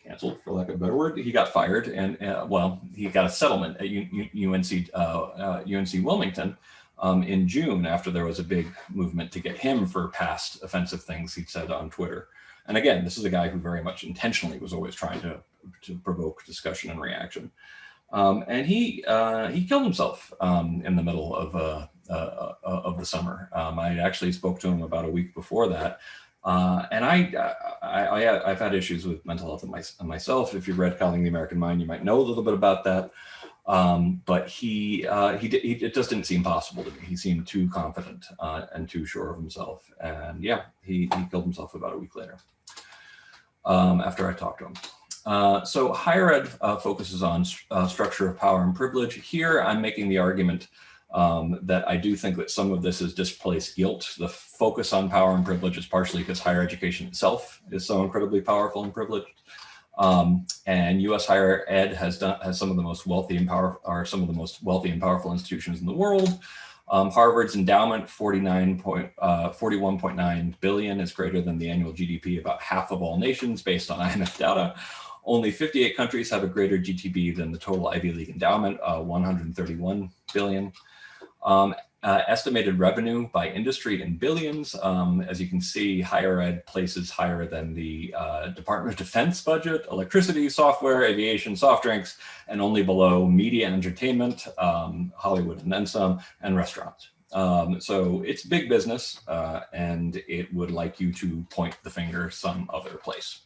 canceled, for lack of a better word. He got fired, and well, he got a settlement at UNC Wilmington in June after there was a big movement to get him for past offensive things he'd said on Twitter. And again, this is a guy who very much intentionally was always trying to provoke discussion and reaction. And he killed himself in the middle of the summer. I actually spoke to him about a week before that. And I've had issues with mental health myself. If you've read Calling the American Mind, you might know a little bit about that. But it just didn't seem possible to me. He seemed too confident and too sure of himself. And yeah, he killed himself about a week later after I talked to him. So higher ed focuses on structure of power and privilege. Here, I'm making the argument that I do think that some of this is displaced guilt. The focus on power and privilege is partially because higher education itself is so incredibly powerful and privileged. And U.S. higher ed has some of the most wealthy and powerful institutions in the world. Harvard's endowment, $41.9 billion, is greater than the annual GDP of about half of all nations based on IMF data. Only 58 countries have a greater GDP than the total Ivy League endowment, 131 billion. Estimated revenue by industry in billions. As you can see, higher ed places higher than the Department of Defense budget, electricity, software, aviation, soft drinks, and only below media and entertainment, Hollywood and then some, and restaurants. So it's big business, and it would like you to point the finger some other place.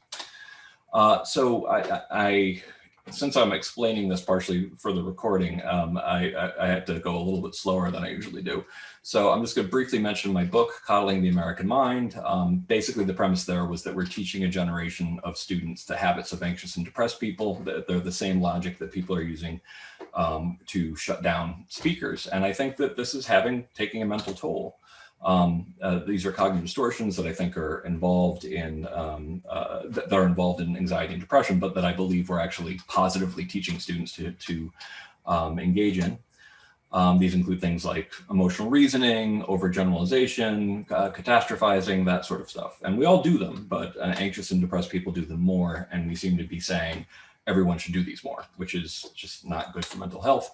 So since I'm explaining this partially for the recording, I had to go a little bit slower than I usually do. So I'm just going to briefly mention my book, Coddling the American Mind. Basically, the premise there was that we're teaching a generation of students the habits of anxious and depressed people. They're the same logic that people are using to shut down speakers. And I think that this is taking a mental toll. These are cognitive distortions that I think are involved in anxiety and depression, but that I believe we're actually positively teaching students to engage in. These include things like emotional reasoning, overgeneralization, catastrophizing, that sort of stuff. And we all do them, but anxious and depressed people do them more. And we seem to be saying everyone should do these more, which is just not good for mental health.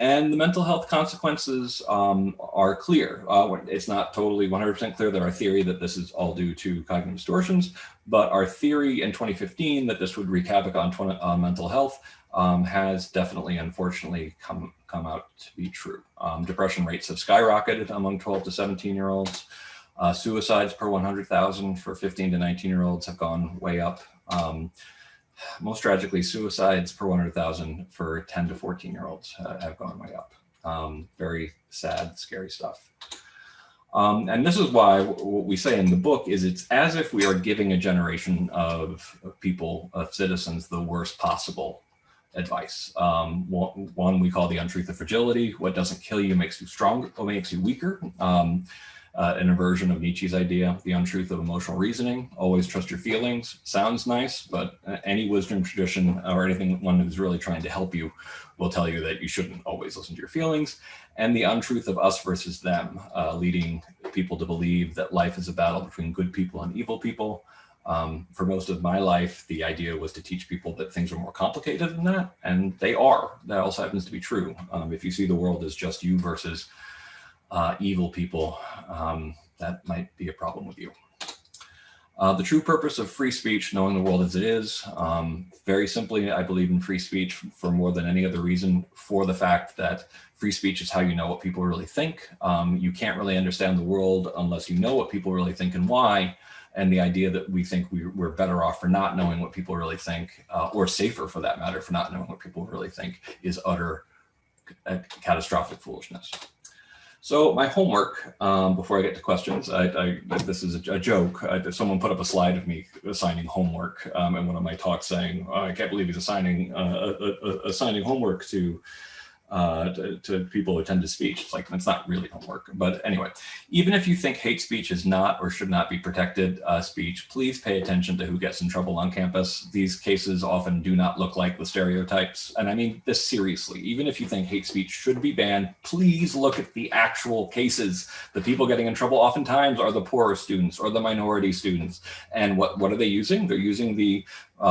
And the mental health consequences are clear. It's not totally 100% clear that our theory that this is all due to cognitive distortions, but our theory in 2015 that this would wreak havoc on mental health has definitely, unfortunately, come out to be true. Depression rates have skyrocketed among 12 to 17-year-olds. Suicides per 100,000 for 15 to 19-year-olds have gone way up. Most tragically, suicides per 100,000 for 10 to 14-year-olds have gone way up. Very sad, scary stuff. And this is why what we say in the book is it's as if we are giving a generation of people, of citizens, the worst possible advice. One we call the untruth of fragility. What doesn't kill you makes you stronger, or makes you weaker. An inversion of Nietzsche's idea, the untruth of emotional reasoning. Always trust your feelings. Sounds nice, but any wisdom tradition or anyone who's really trying to help you will tell you that you shouldn't always listen to your feelings. And the untruth of us versus them, leading people to believe that life is a battle between good people and evil people. For most of my life, the idea was to teach people that things are more complicated than that, and they are. That also happens to be true. If you see the world as just you versus evil people, that might be a problem with you. The true purpose of free speech, knowing the world as it is. Very simply, I believe in free speech for more than any other reason, for the fact that free speech is how you know what people really think. You can't really understand the world unless you know what people really think and why. And the idea that we think we're better off for not knowing what people really think, or safer for that matter, for not knowing what people really think, is utter catastrophic foolishness. So my homework, before I get to questions, this is a joke. Someone put up a slide of me assigning homework in one of my talks, saying, oh, I can't believe he's assigning homework to people who attend his speech. It's like, it's not really homework. But anyway, even if you think hate speech is not or should not be protected speech, please pay attention to who gets in trouble on campus. These cases often do not look like the stereotypes. And I mean this seriously. Even if you think hate speech should be banned, please look at the actual cases. The people getting in trouble oftentimes are the poorer students or the minority students. And what are they using? They're using the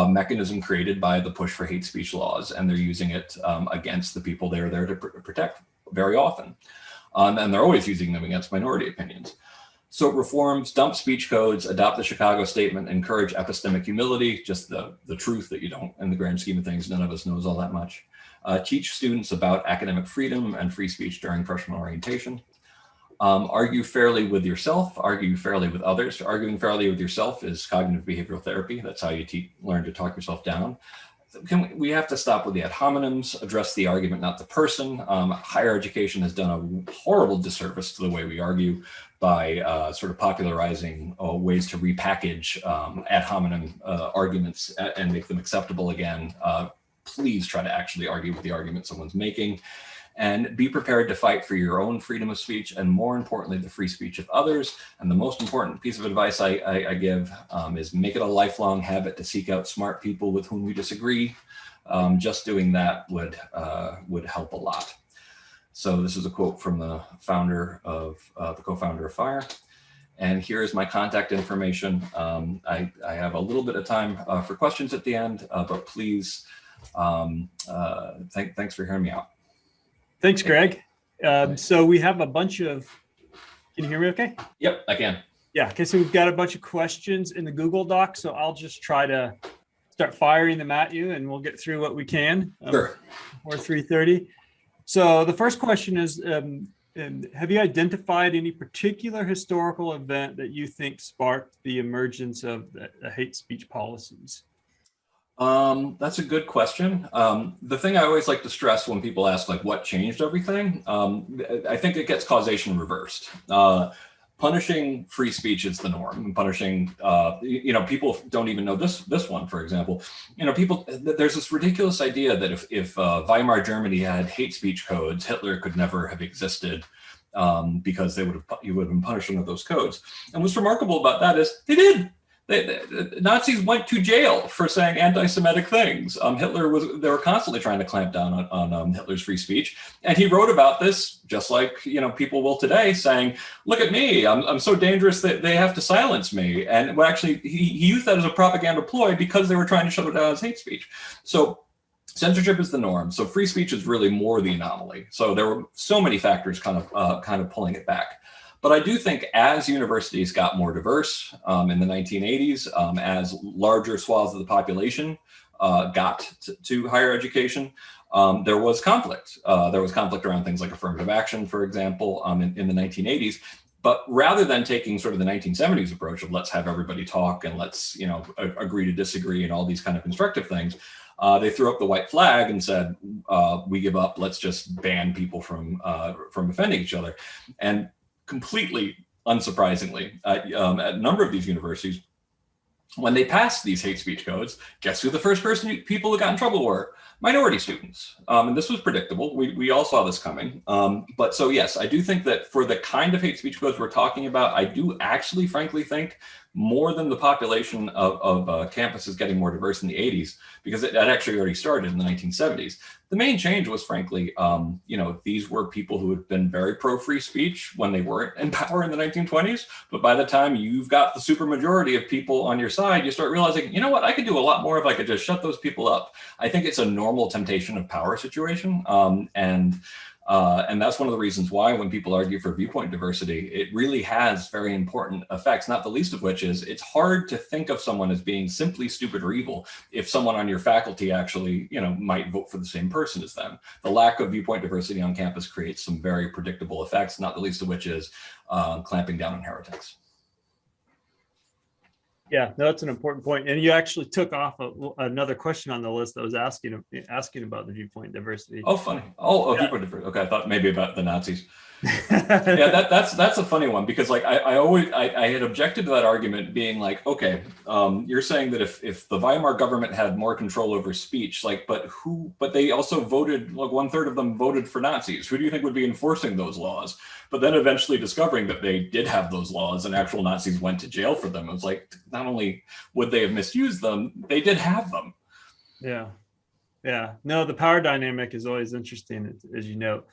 mechanism created by the push for hate speech laws, and they're using it against the people they're there to protect very often. And they're always using them against minority opinions. So reforms, dump speech codes, adopt the Chicago Statement, encourage epistemic humility, just the truth that you don't, in the grand scheme of things, none of us knows all that much. Teach students about academic freedom and free speech during freshman orientation. Argue fairly with yourself, argue fairly with others. Arguing fairly with yourself is cognitive behavioral therapy. That's how you learn to talk yourself down. We have to stop with the ad hominems, address the argument, not the person. Higher education has done a horrible disservice to the way we argue by sort of popularizing ways to repackage ad hominem arguments and make them acceptable again. Please try to actually argue with the argument someone's making. And be prepared to fight for your own freedom of speech, and more importantly, the free speech of others. And the most important piece of advice I give is make it a lifelong habit to seek out smart people with whom you disagree. Just doing that would help a lot. So this is a quote from the founder of the co-founder of FIRE. And here is my contact information. I have a little bit of time for questions at the end, but please, thanks for hearing me out. Thanks, Greg. So we have a bunch of, can you hear me okay? Yep, I can. Yeah, okay, so we've got a bunch of questions in the Google Doc, so I'll just try to start firing them at you and we'll get through what we can. Sure. Before 3:30. So the first question is, have you identified any particular historical event that you think sparked the emergence of the hate speech policies? That's a good question. The thing I always like to stress when people ask, like, what changed everything? I think it gets causation reversed. Punishing free speech is the norm. Punishing, people don't even know this one, for example. There's this ridiculous idea that if Weimar Germany had hate speech codes, Hitler could never have existed because you would have been punishing of those codes. And what's remarkable about that is they did. The Nazis went to jail for saying anti-Semitic things. They were constantly trying to clamp down on Hitler's free speech. And he wrote about this, just like, people will today, saying, look at me, I'm so dangerous that they have to silence me. And actually, he used that as a propaganda ploy because they were trying to shut it down as hate speech. So censorship is the norm. So free speech is really more the anomaly. So there were so many factors kind of pulling it back. But I do think as universities got more diverse in the 1980s, as larger swaths of the population got to higher education, there was conflict. There was conflict around things like affirmative action, for example, in the 1980s. But rather than taking sort of the 1970s approach of let's have everybody talk and let's agree to disagree and all these kind of constructive things, they threw up the white flag and said, we give up, let's just ban people from offending each other. And completely unsurprisingly, at a number of these universities, when they passed these hate speech codes, guess who the first people who got in trouble were? Minority students. And this was predictable. We all saw this coming. But so yes, I do think that for the kind of hate speech codes we're talking about, I do actually frankly think more than the population of campuses getting more diverse in the 80s, because it actually already started in the 1970s. The main change was frankly, these were people who had been very pro-free speech when they weren't in power in the 1920s. But by the time you've got the supermajority of people on your side, you start realizing, you know what, I could do a lot more if I could just shut those people up. I think it's a normal temptation of power situation. And And that's one of the reasons why when people argue for viewpoint diversity, it really has very important effects, not the least of which is it's hard to think of someone as being simply stupid or evil if someone on your faculty actually, might vote for the same person as them. The lack of viewpoint diversity on campus creates some very predictable effects, not the least of which is clamping down on heretics. Yeah, no, that's an important point. And you actually took off another question on the list that was asking about the viewpoint diversity. Oh, funny. Oh, yeah. Viewpoint diversity. Okay, I thought maybe about the Nazis. Yeah, that's a funny one because like I had objected to that argument being like, okay, you're saying that if the Weimar government had more control over speech, like, but they also voted, like 1/3 of them voted for Nazis. Who do you think would be enforcing those laws? But then eventually discovering that they did have those laws and actual Nazis went to jail for them. It was like, not only would they have misused them, they did have them. Yeah. No, the power dynamic is always interesting, as you know.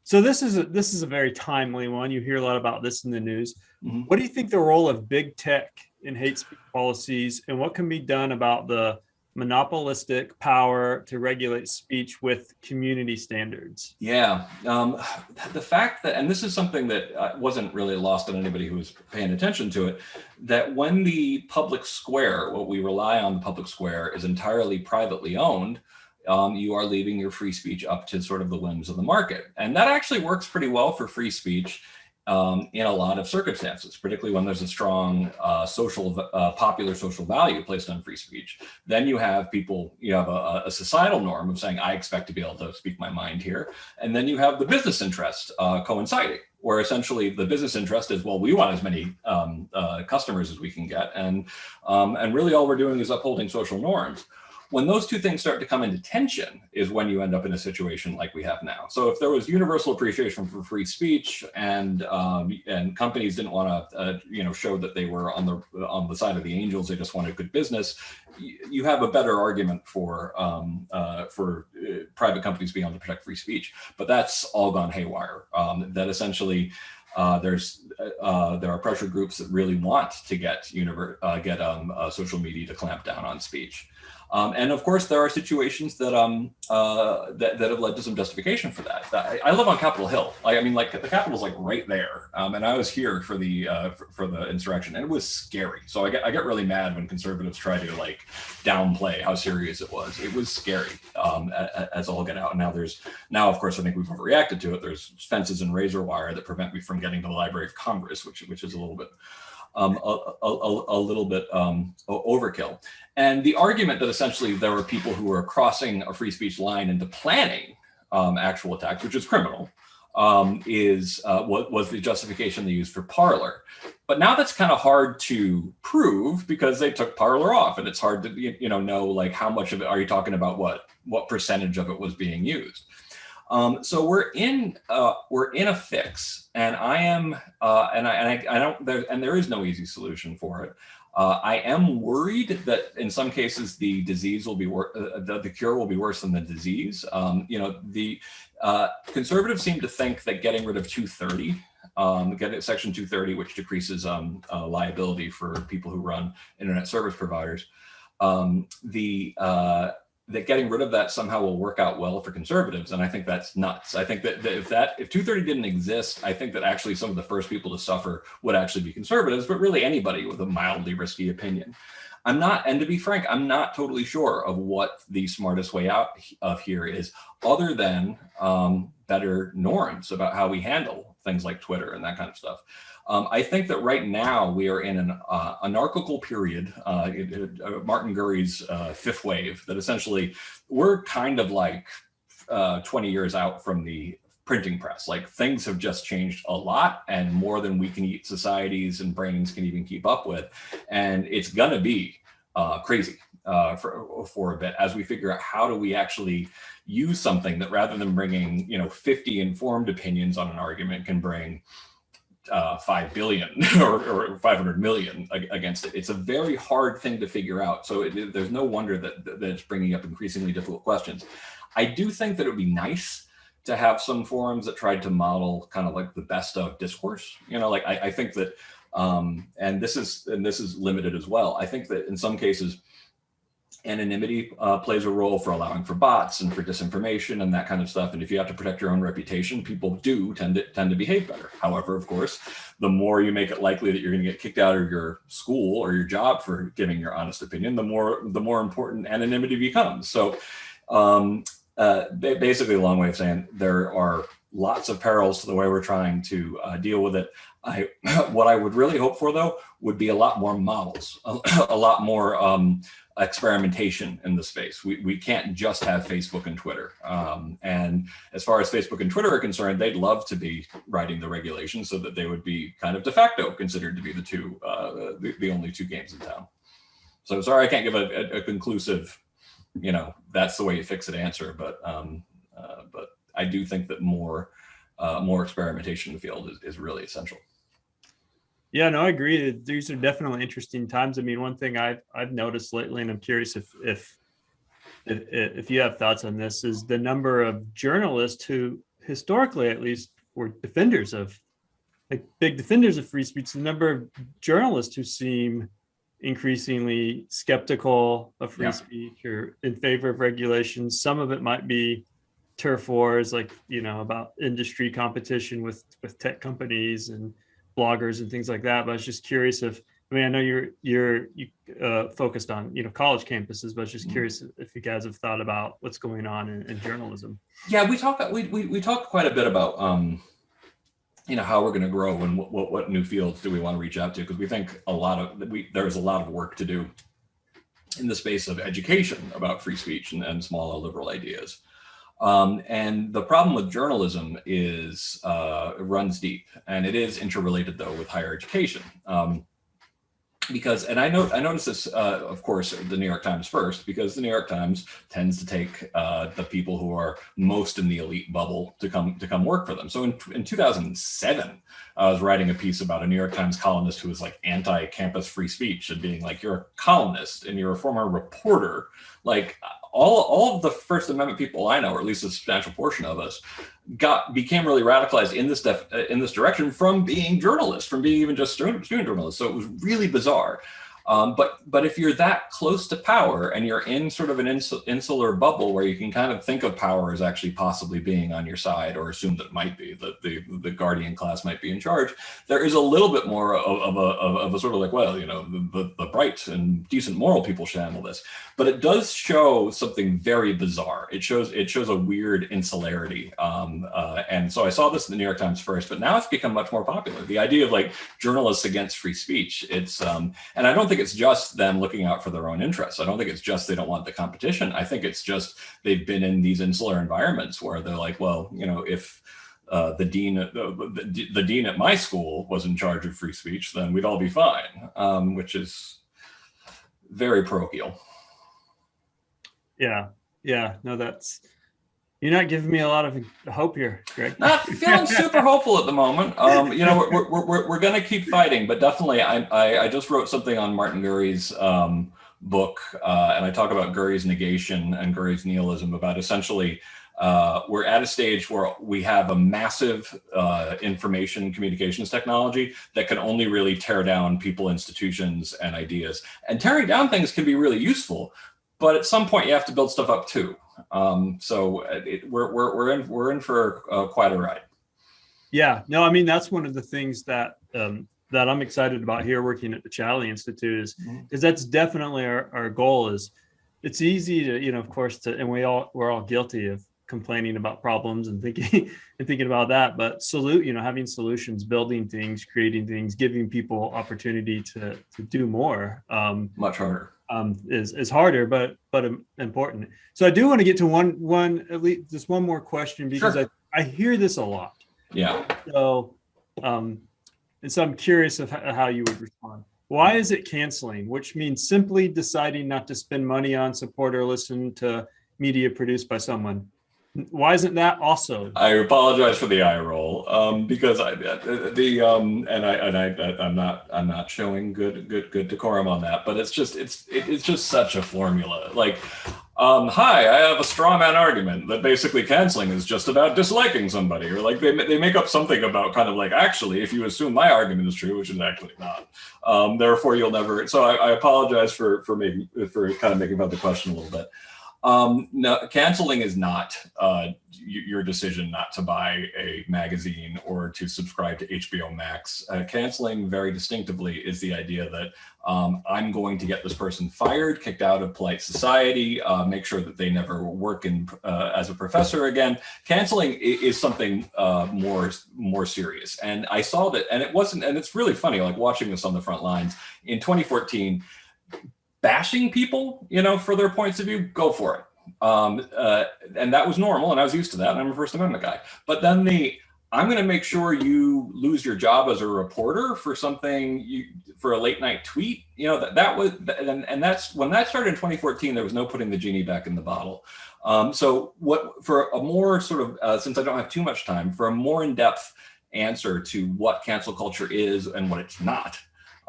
So this is a very timely one. You hear a lot about this in the news. Mm-hmm. What do you think the role of big tech in hate speech policies, and what can be done about the monopolistic power to regulate speech with community standards? Yeah, the fact that, and this is something that wasn't really lost on anybody who was paying attention to it, that when the public square, what we rely on the public square, is entirely privately owned, you are leaving your free speech up to sort of the whims of the market. And that actually works pretty well for free speech in a lot of circumstances, particularly when there's a strong popular social value placed on free speech. Then you have a societal norm of saying, I expect to be able to speak my mind here. And then you have the business interest coinciding, where essentially the business interest is, well, we want as many customers as we can get. And really all we're doing is upholding social norms. When those two things start to come into tension is when you end up in a situation like we have now. So if there was universal appreciation for free speech and companies didn't want to show that they were on the side of the angels, they just wanted good business, you have a better argument for private companies being able to protect free speech. But that's all gone haywire. That essentially there are pressure groups that really want to get social media to clamp down on speech. And of course, there are situations that that have led to some justification for that. I live on Capitol Hill. The Capitol's like right there, and I was here for the insurrection, and it was scary. So I get really mad when conservatives try to like downplay how serious it was. It was scary as all get out. And now of course I think we've overreacted to it. There's fences and razor wire that prevent me from getting to the Library of Congress, which is a little bit. Overkill. And the argument that essentially there were people who were crossing a free speech line into planning actual attacks, which is criminal, was the justification they used for Parler. But now that's kind of hard to prove because they took Parler off, and it's hard to know like how much of it are you talking about, what percentage of it was being used. So we're in a fix, and I am, there is no easy solution for it. I am worried that in some cases the disease will be the cure will be worse than the disease. The conservatives seem to think that getting rid of 230, Section 230, which decreases liability for people who run internet service providers, that getting rid of that somehow will work out well for conservatives. And I think that's nuts. I think that if 230 didn't exist, I think that actually some of the first people to suffer would actually be conservatives, but really anybody with a mildly risky opinion. And to be frank, I'm not totally sure of what the smartest way out of here is, other than better norms about how we handle things like Twitter and that kind of stuff. I think that right now we are in an anarchical period, Martin Gurry's fifth wave, that essentially we're kind of like 20 years out from the printing press. Like things have just changed a lot, and more than we can eat societies and brains can even keep up with. And it's gonna be crazy for a bit as we figure out how do we actually use something that, rather than bringing 50 informed opinions on an argument, can bring 5 billion or 500 million against it. It's a very hard thing to figure out. So there's no wonder that it's bringing up increasingly difficult questions. I do think that it would be nice to have some forums that tried to model kind of like the best of discourse. I think that, and this is limited as well. I think that in some cases, Anonymity plays a role for allowing for bots and for disinformation and that kind of stuff. And if you have to protect your own reputation, people do tend to behave better. However, of course, the more you make it likely that you're going to get kicked out of your school or your job for giving your honest opinion, the more important anonymity becomes. So basically, a long way of saying there are lots of perils to the way we're trying to deal with it. What I would really hope for, though, would be a lot more models, a lot more experimentation in the space. We can't just have Facebook and Twitter. And as far as Facebook and Twitter are concerned, they'd love to be writing the regulations so that they would be kind of de facto considered to be the only two games in town. So sorry, I can't give a conclusive, that's the way you fix it answer, but I do think that more experimentation in the field is really essential. Yeah, no, I agree. These are definitely interesting times. I mean, one thing I've noticed lately, and I'm curious if you have thoughts on this, is the number of journalists who historically, at least, were defenders of, like, big defenders of free speech. The number of journalists who seem increasingly skeptical of free speech or in favor of regulations. Some of it might be turf wars, like, about industry competition with tech companies and bloggers and things like that. But I was just curious I know you focused on college campuses, but I was just curious if you guys have thought about what's going on in journalism. Yeah, we talk quite a bit about how we're going to grow and what new fields do we want to reach out to, because we think there's a lot of work to do in the space of education about free speech and small L liberal ideas. And the problem with journalism is it runs deep, and it is interrelated, though, with higher education. Because, and I noticed this, of course, the New York Times first, because the New York Times tends to take the people who are most in the elite bubble to come work for them. So in 2007, I was writing a piece about a New York Times columnist who was like anti-campus free speech and being like, you're a columnist and you're a former reporter. Like, all of the First Amendment people I know, or at least a substantial portion of us, became really radicalized in this direction from being journalists, from being even just student journalists. So it was really bizarre. But if you're that close to power and you're in sort of an insular bubble where you can kind of think of power as actually possibly being on your side, or assume that it might be, that the guardian class might be in charge, there is a little bit more of a sort of like, well, the bright and decent moral people should handle this. But it does show something very bizarre. It shows a weird insularity. And so I saw this in the New York Times first, but now it's become much more popular. The idea of like journalists against free speech, and I don't think it's just them looking out for their own interests. I don't think it's just they don't want the competition. I think it's just they've been in these insular environments where they're like, well, if the dean at my school was in charge of free speech, then we'd all be fine, which is very parochial. Yeah. No, you're not giving me a lot of hope here, Greg. Not feeling super hopeful at the moment. We're going to keep fighting, but definitely I just wrote something on Martin Gurry's book, and I talk about Gurry's negation and Gurry's nihilism, about essentially we're at a stage where we have a massive information communications technology that can only really tear down people, institutions, and ideas. And tearing down things can be really useful, but at some point you have to build stuff up too. So we're in for quite a ride. Yeah, no, I mean, that's one of the things that I'm excited about here working at the Challey Institute is because that's definitely our goal. Is it's easy to, of course, and we're all guilty of complaining about problems and thinking about that, but having solutions, building things, creating things, giving people opportunity to do more. Much harder. Is harder, but important. So I do want to get to one at least just one more question, because sure. I hear this a lot. Yeah. So and so I'm curious of how you would respond. Why is it canceling? Which means simply deciding not to spend money on, support, or listen to media produced by someone. Why isn't that also? I apologize for the eye roll, because I'm not showing good decorum on that, but it's just such a formula. Like, hi, I have a straw man argument that basically canceling is just about disliking somebody, or like they make up something about kind of like, actually, if you assume my argument is true, which is actually not, therefore you'll never. So I apologize for kind of making fun of the question a little bit. No, canceling is not your decision not to buy a magazine or to subscribe to HBO Max. Canceling very distinctively is the idea that I'm going to get this person fired, kicked out of polite society, make sure that they never work as a professor again. Canceling is something more serious. And I saw that, and it's really funny, like watching this on the front lines in 2014. Bashing people, for their points of view, go for it. And that was normal, and I was used to that, and I'm a First Amendment guy. But then I'm going to make sure you lose your job as a reporter for for a late night tweet. That's when that started in 2014. There was no putting the genie back in the bottle. So for a more sort of, since I don't have too much time, for a more in-depth answer to what cancel culture is and what it's not,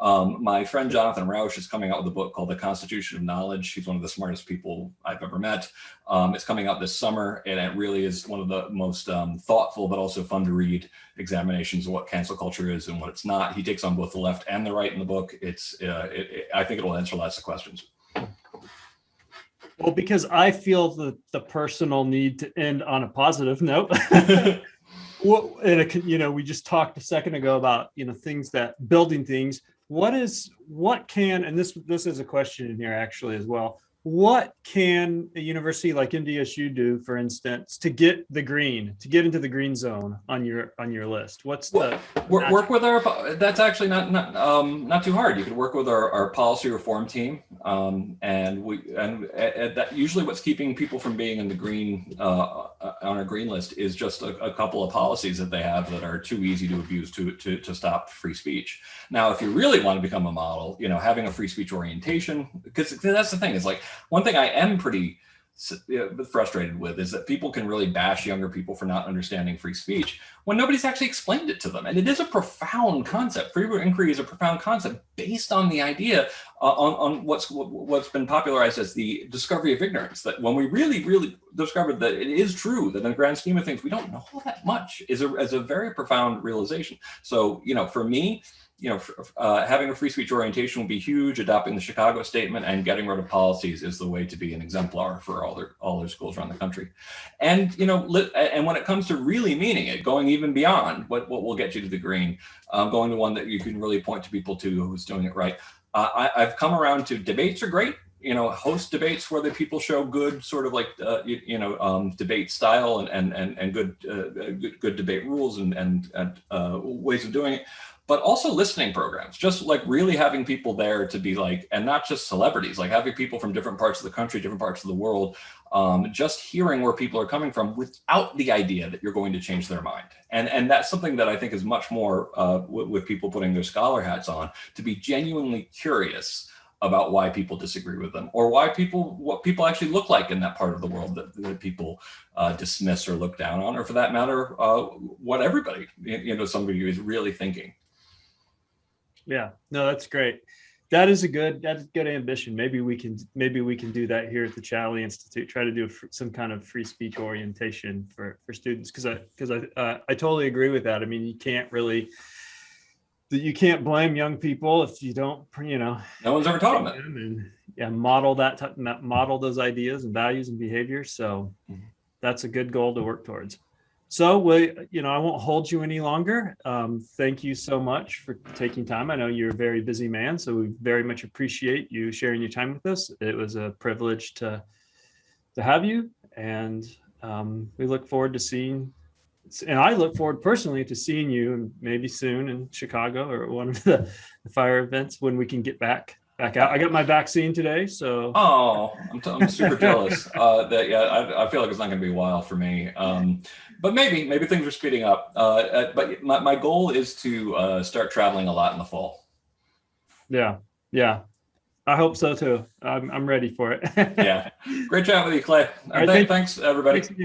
my friend Jonathan Rausch is coming out with a book called The Constitution of Knowledge. He's one of the smartest people I've ever met. It's coming out this summer, and it really is one of the most thoughtful but also fun to read examinations of what cancel culture is and what it's not. He takes on both the left and the right in the book. I think it will answer lots of questions. Well, because I feel the personal need to end on a positive note. We just talked a second ago about things that building things. What can, and this is a question in here actually as well, what can a university like NDSU do, for instance, to get into the green zone on your list? What's the work with our? That's actually not too hard. You could work with our policy reform team, and that usually what's keeping people from being in the green on our green list is just a couple of policies that they have that are too easy to abuse to stop free speech. Now, if you really want to become a model, having a free speech orientation, because that's the thing, is like one thing I am pretty frustrated with is that people can really bash younger people for not understanding free speech when nobody's actually explained it to them. And it is a profound concept. Free inquiry is a profound concept based on the idea on what's been popularized as the discovery of ignorance, that when we really, really discovered that it is true, that in the grand scheme of things, we don't know that much, is a very profound realization. So, for me, having a free speech orientation would be huge. Adopting the Chicago Statement and getting rid of policies is the way to be an exemplar for all their schools around the country. And and when it comes to really meaning it, going even beyond what will get you to the green, going to one that you can really point to people to who's doing it right. I've come around to debates are great. Host debates where the people show good sort of like debate style and good debate rules and ways of doing it. But also listening programs, just like really having people there to be like, and not just celebrities, like having people from different parts of the country, different parts of the world, just hearing where people are coming from without the idea that you're going to change their mind. And that's something that I think is much more with people putting their scholar hats on, to be genuinely curious about why people disagree with them, or what people actually look like in that part of the world that people dismiss or look down on, or for that matter, what everybody, somebody who is really thinking. Yeah, no, that's great. That's good ambition. Maybe we can do that here at the Challey Institute. Try to do some kind of free speech orientation for students, because I totally agree with that. I mean, you can't blame young people if you don't, no one's ever taught them that. And model those ideas and values and behaviors. So that's a good goal to work towards. So I won't hold you any longer. Thank you so much for taking time. I know you're a very busy man, so we very much appreciate you sharing your time with us. It was a privilege to have you, and we look forward to seeing. And I look forward personally to seeing you maybe soon in Chicago or one of the fire events when we can get back out. I got my vaccine today, so. Oh, I'm super jealous. I feel like it's not going to be a while for me. But maybe things are speeding up. But my goal is to start traveling a lot in the fall. Yeah. I hope so too. I'm ready for it. Yeah. Great chat with you, Clay. Right, Thanks, everybody. Thanks.